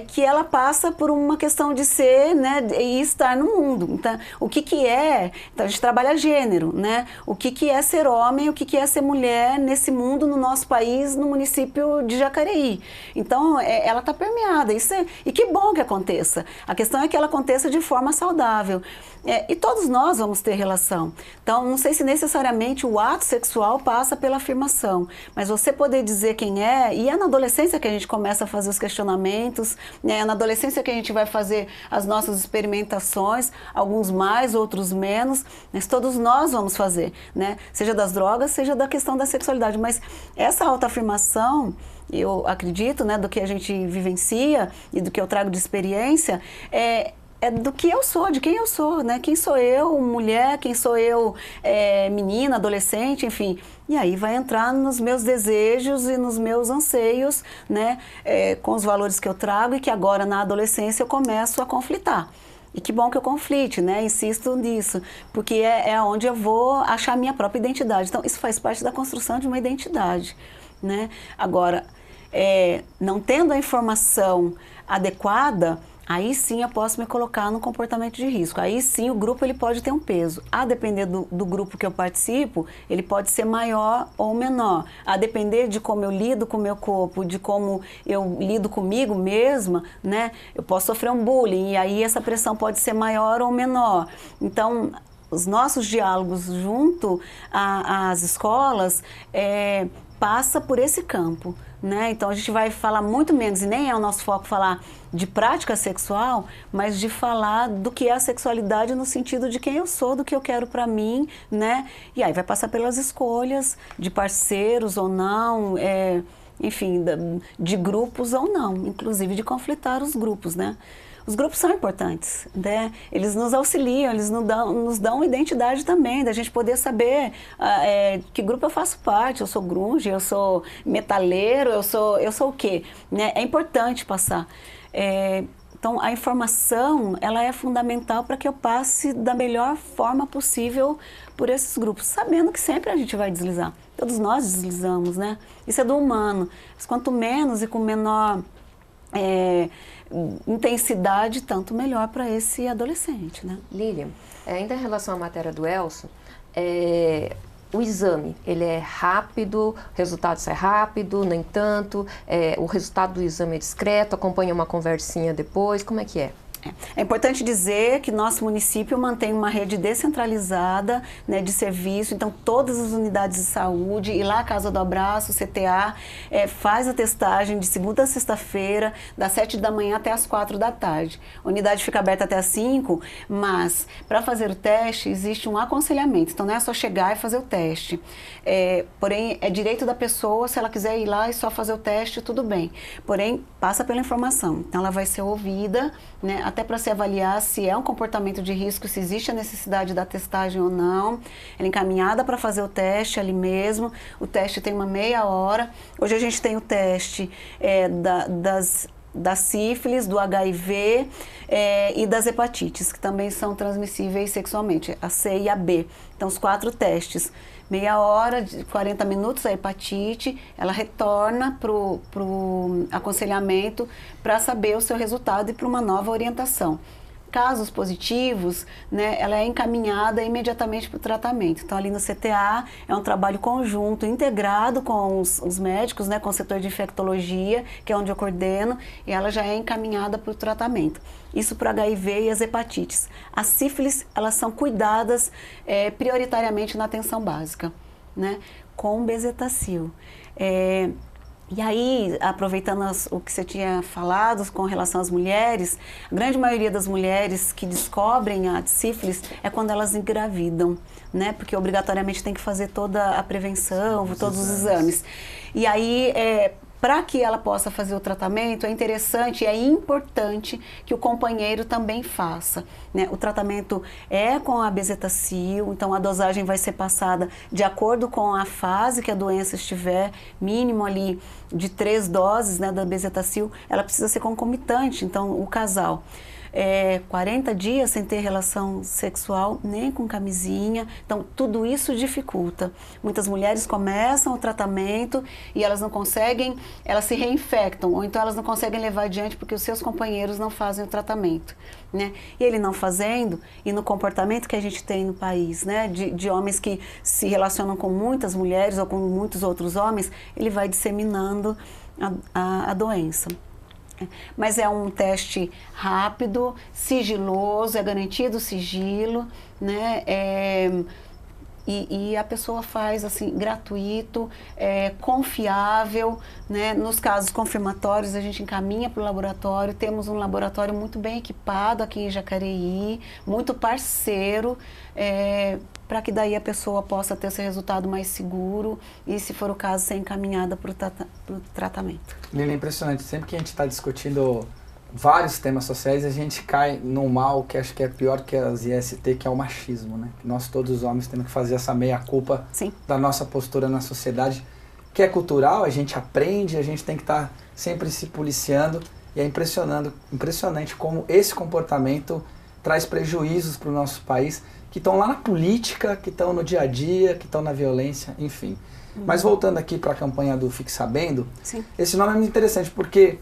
que ela passa por uma questão de ser, né, e estar no mundo. Então, o que é... Então, a gente trabalha gênero, né? O que é ser homem, o que é ser mulher nesse mundo, no nosso país, no município de Jacareí. Então, ela está permeada. E que bom que aconteça. A questão é que ela aconteça de forma saudável. E todos nós vamos ter relação. Então, não sei se necessariamente o ato sexual passa pela afirmação, mas você poder dizer quem é, e é na adolescência que a gente começa a fazer os questionamentos, né? É na adolescência que a gente vai fazer as nossas experimentações, alguns mais, outros menos, mas todos nós vamos fazer, né? Seja das drogas, seja da questão da sexualidade. Mas essa autoafirmação, eu acredito, né, do que a gente vivencia e do que eu trago de experiência, é do que eu sou, de quem eu sou, né? Quem sou eu, mulher, quem sou eu, menina, adolescente, enfim. E aí vai entrar nos meus desejos e nos meus anseios, né? Com os valores que eu trago e que agora na adolescência eu começo a conflitar. E que bom que eu conflite, né? Insisto nisso, porque é onde eu vou achar a minha própria identidade. Então, isso faz parte da construção de uma identidade, né? Agora, não tendo a informação adequada, aí sim eu posso me colocar no comportamento de risco. Aí sim o grupo ele pode ter um peso. A depender do grupo que eu participo, ele pode ser maior ou menor. A depender de como eu lido com o meu corpo, de como eu lido comigo mesma, né? Eu posso sofrer um bullying e aí essa pressão pode ser maior ou menor. Então, os nossos diálogos junto às escolas passa por esse campo, né? Então a gente vai falar muito menos, e nem é o nosso foco falar de prática sexual, mas de falar do que é a sexualidade no sentido de quem eu sou, do que eu quero para mim, né? E aí vai passar pelas escolhas de parceiros ou não, enfim, de grupos ou não, inclusive de conflitar os grupos, né? Os grupos são importantes, né? Eles nos auxiliam, eles nos dão identidade também, da gente poder saber que grupo eu faço parte. Eu sou grunge, eu sou metaleiro, eu sou o quê? Né? É importante passar. Então, a informação, ela é fundamental para que eu passe da melhor forma possível por esses grupos, sabendo que sempre a gente vai deslizar. Todos nós deslizamos, né? Isso é do humano. Mas quanto menos e com menor intensidade, tanto melhor para esse adolescente, né? Lilian, ainda em relação à matéria do Elcio, o exame, ele é rápido, o resultado sai rápido, nem tanto, o resultado do exame é discreto, acompanha uma conversinha depois, como é que é? É importante dizer que nosso município mantém uma rede descentralizada, né, de serviço, então todas as unidades de saúde, e lá a Casa do Abraço, o CTA, faz a testagem de segunda a sexta-feira, das 7 da manhã até as 4 da tarde. A unidade fica aberta até as 5, mas para fazer o teste existe um aconselhamento, então não é só chegar e fazer o teste. Porém, é direito da pessoa, se ela quiser ir lá e só fazer o teste, tudo bem. Porém, passa pela informação, então ela vai ser ouvida, né, até para se avaliar se é um comportamento de risco, se existe a necessidade da testagem ou não. Ela é encaminhada para fazer o teste ali mesmo. O teste tem uma meia hora. Hoje a gente tem o teste da sífilis, do HIV e das hepatites, que também são transmissíveis sexualmente, a C e a B. Então, os 4 testes. Meia hora, 40 minutos, a hepatite, ela retorna para o aconselhamento para saber o seu resultado e para uma nova orientação. Casos positivos, né, ela é encaminhada imediatamente para o tratamento. Então, ali no CTA, é um trabalho conjunto, integrado com os médicos, né, com o setor de infectologia, que é onde eu coordeno, e ela já é encaminhada para o tratamento. Isso para HIV e as hepatites. As sífilis, elas são cuidadas prioritariamente na atenção básica, né, com bezetacil. E aí, aproveitando o que você tinha falado com relação às mulheres, a grande maioria das mulheres que descobrem a sífilis é quando elas engravidam, né? Porque obrigatoriamente tem que fazer toda a prevenção, todos os exames. E aí, para que ela possa fazer o tratamento, é interessante e é importante que o companheiro também faça, né? O tratamento é com a bezetacil, então a dosagem vai ser passada de acordo com a fase que a doença estiver, mínimo ali de 3 doses, né, da bezetacil, ela precisa ser concomitante, então o casal. 40 dias sem ter relação sexual, nem com camisinha, então tudo isso dificulta. Muitas mulheres começam o tratamento e elas não conseguem, elas se reinfectam, ou então elas não conseguem levar adiante porque os seus companheiros não fazem o tratamento, né? E ele não fazendo, e no comportamento que a gente tem no país, né, de homens que se relacionam com muitas mulheres ou com muitos outros homens, ele vai disseminando a doença. Mas é um teste rápido, sigiloso, é garantido o sigilo, né? E a pessoa faz assim, gratuito, confiável, né? Nos casos confirmatórios a gente encaminha para o laboratório, temos um laboratório muito bem equipado aqui em Jacareí, muito parceiro, para que daí a pessoa possa ter seu resultado mais seguro e, se for o caso, ser encaminhada para o tratamento. Lilian, é impressionante, sempre que a gente está discutindo vários temas sociais, a gente cai num mal que acho que é pior que as IST, que é o machismo, né? Nós, todos os homens, temos que fazer essa meia-culpa da nossa postura na sociedade, que é cultural, a gente aprende, a gente tem que estar sempre se policiando, e é impressionante como esse comportamento traz prejuízos para o nosso país, que estão lá na política, que estão no dia a dia, que estão na violência, enfim. Mas voltando aqui para a campanha do Fique Sabendo, esse nome é muito interessante, porque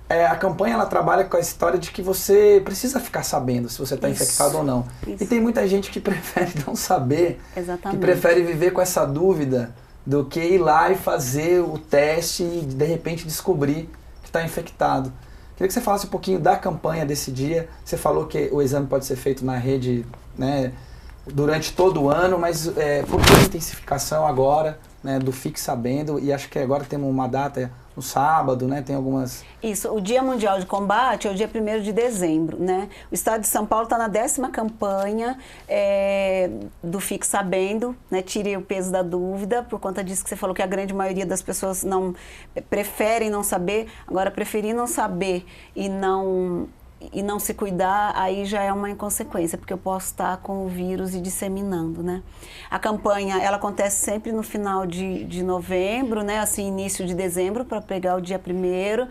a campanha ela trabalha com a história de que você precisa ficar sabendo se você está infectado ou não. Isso. E tem muita gente que prefere não saber, Exatamente. Que prefere viver com essa dúvida do que ir lá e fazer o teste e de repente descobrir que está infectado. Queria que você falasse um pouquinho da campanha desse dia. Você falou que o exame pode ser feito na rede, né, durante todo o ano, mas por que a intensificação agora, né, do Fique Sabendo? E acho que agora temos uma data no sábado, né? Tem algumas... Isso, o Dia Mundial de Combate é o dia 1º de dezembro, né? O Estado de São Paulo está na 10ª campanha do Fique Sabendo, né? Tire o peso da dúvida, por conta disso que você falou que a grande maioria das pessoas preferem não saber. Agora, preferir não saber e não se cuidar, aí já é uma inconsequência, porque eu posso estar com o vírus e disseminando, né? A campanha, ela acontece sempre no final de novembro, né? Assim, início de dezembro, para pegar o dia 1º,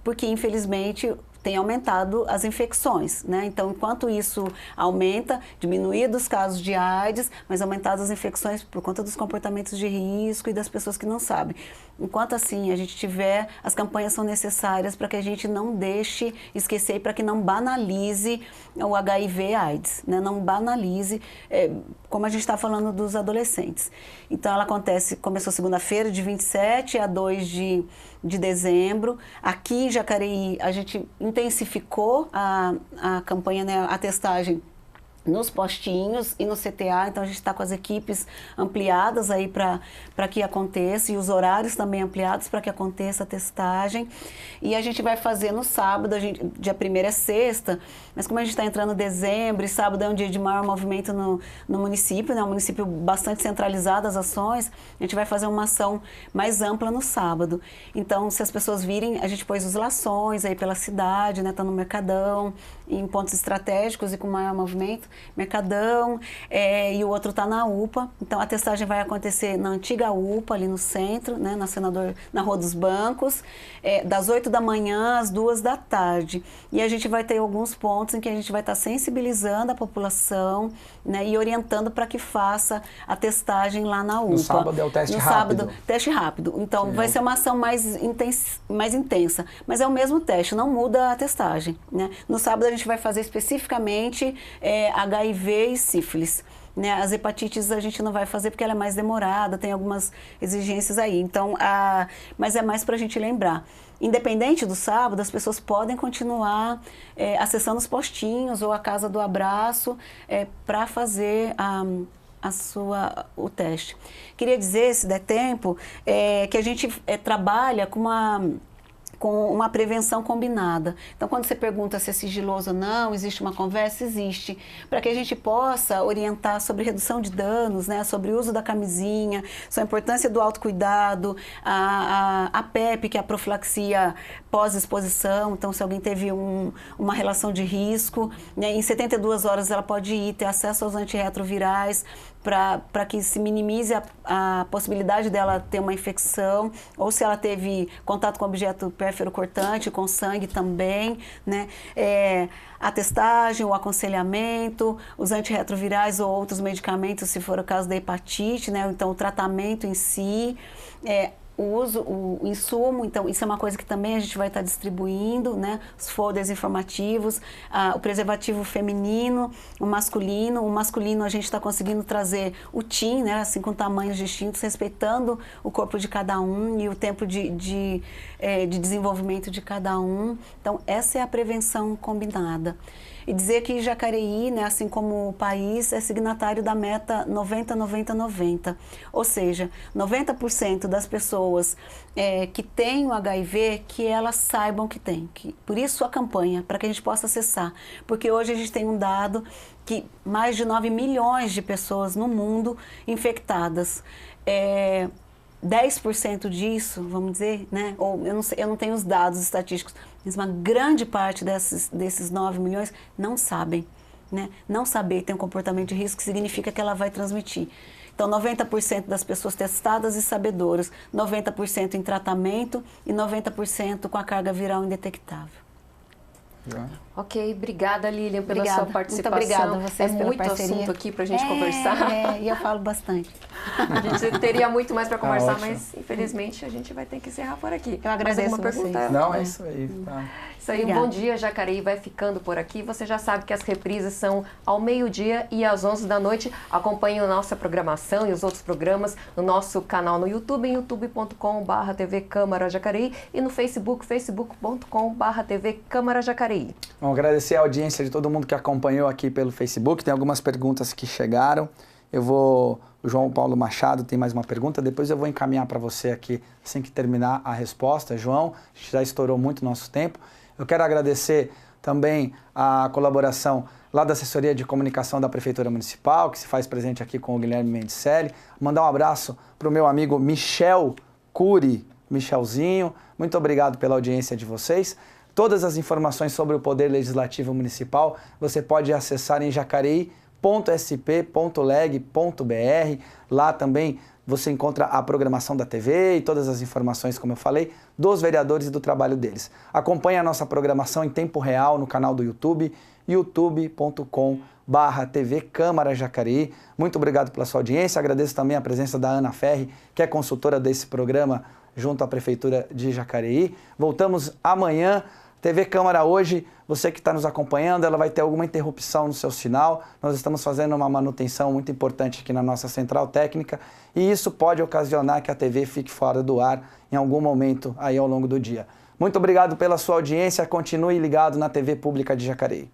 porque, infelizmente, tem aumentado as infecções, né? Então, enquanto isso aumenta, diminuído os casos de AIDS, mas aumentadas as infecções por conta dos comportamentos de risco e das pessoas que não sabem. Enquanto assim a gente tiver, as campanhas são necessárias para que a gente não deixe esquecer e para que não banalize o HIV/AIDS, né? Não banalize, como a gente está falando dos adolescentes. Então, ela começou segunda-feira, de 27 a 2 de dezembro. Aqui em Jacareí, a gente intensificou a campanha, né, a testagem nos postinhos e no CTA, então a gente está com as equipes ampliadas aí para que aconteça, e os horários também ampliados para que aconteça a testagem. E a gente vai fazer no sábado, dia 1º é sexta, mas como a gente está entrando em dezembro, e sábado é um dia de maior movimento no município, né, um município bastante centralizado as ações, a gente vai fazer uma ação mais ampla no sábado. Então, se as pessoas virem, a gente pôs os lações aí pela cidade, né, tá no Mercadão, em pontos estratégicos e com maior movimento, Mercadão, e o outro está na UPA. Então, a testagem vai acontecer na antiga UPA, ali no centro, né, na Rua dos Bancos, das 8 da manhã às 2 da tarde. E a gente vai ter alguns pontos em que a gente vai estar sensibilizando a população, né, e orientando para que faça a testagem lá na UPA. No sábado é o teste rápido. No sábado, teste rápido. Então, sim, vai ser uma ação mais intensa, mas é o mesmo teste, não muda a testagem, né? No sábado a gente vai fazer especificamente HIV e sífilis. Né? As hepatites a gente não vai fazer porque ela é mais demorada, tem algumas exigências aí. Então, mas é mais para a gente lembrar. Independente do sábado, as pessoas podem continuar acessando os postinhos ou a Casa do Abraço para fazer o teste. Queria dizer, se der tempo, que a gente trabalha com uma prevenção combinada. Então, quando você pergunta se é sigiloso ou não, existe uma conversa? Existe. Para que a gente possa orientar sobre redução de danos, né, sobre o uso da camisinha, sobre a importância do autocuidado, a PEP, que é a profilaxia pós-exposição. Então, se alguém teve uma relação de risco, né, em 72 horas ela pode ter acesso aos antirretrovirais, para que se minimize a possibilidade dela ter uma infecção, ou se ela teve contato com objeto pérfero-cortante, com sangue também, né? A testagem, o aconselhamento, os antirretrovirais ou outros medicamentos, se for o caso da hepatite, né? Então, o tratamento em si, o insumo, então isso é uma coisa que também a gente vai estar distribuindo, né? Os folders informativos, o preservativo feminino, o masculino a gente está conseguindo trazer o TIM, né? Assim, com tamanhos distintos, respeitando o corpo de cada um e o tempo de desenvolvimento de cada um. Então, essa é a prevenção combinada. E dizer que Jacareí, né, assim como o país, é signatário da meta 90-90-90. Ou seja, 90% das pessoas que têm o HIV, que elas saibam que tem. Por isso a campanha, para que a gente possa acessar. Porque hoje a gente tem um dado que mais de 9 milhões de pessoas no mundo infectadas. 10% disso, vamos dizer, né? Ou eu não tenho os dados estatísticos, mas uma grande parte desses 9 milhões não sabem, né? Não saber tem um comportamento de risco significa que ela vai transmitir. Então, 90% das pessoas testadas e sabedoras, 90% em tratamento e 90% com a carga viral indetectável. Ok, obrigada, Lilian, pela sua participação. Muito obrigada a vocês pela muito parceria. assunto aqui para a gente conversar. E eu falo bastante. A gente teria muito mais para conversar, mas infelizmente a gente vai ter que encerrar por aqui. Eu agradeço mais alguma pergunta? Não, é isso aí. Tá. Isso aí, um bom dia, Jacareí vai ficando por aqui. Você já sabe que as reprises são ao meio-dia e às 11 da noite. Acompanhe a nossa programação e os outros programas no nosso canal no YouTube, em youtube.com/TV Câmara Jacareí e no Facebook, facebook.com/TV Câmara Jacareí. Bom, agradecer a audiência de todo mundo que acompanhou aqui pelo Facebook. Tem algumas perguntas que chegaram. O João Paulo Machado tem mais uma pergunta, depois eu vou encaminhar para você aqui assim que terminar a resposta. João, a gente já estourou muito o nosso tempo. Eu quero agradecer também a colaboração lá da Assessoria de Comunicação da Prefeitura Municipal, que se faz presente aqui com o Guilherme Mendicelli. Mandar um abraço para o meu amigo Michel Cury, Michelzinho. Muito obrigado pela audiência de vocês. Todas as informações sobre o Poder Legislativo Municipal você pode acessar em jacareí.sp.leg.br. Lá também você encontra a programação da TV e todas as informações, como eu falei, dos vereadores e do trabalho deles. Acompanhe a nossa programação em tempo real no canal do YouTube, youtube.com/TV Câmara Jacareí. Muito obrigado pela sua audiência. Agradeço também a presença da Ana Ferri, que é consultora desse programa junto à Prefeitura de Jacareí. Voltamos amanhã. TV Câmara hoje, você que está nos acompanhando, ela vai ter alguma interrupção no seu sinal. Nós estamos fazendo uma manutenção muito importante aqui na nossa central técnica e isso pode ocasionar que a TV fique fora do ar em algum momento aí ao longo do dia. Muito obrigado pela sua audiência, continue ligado na TV Pública de Jacareí.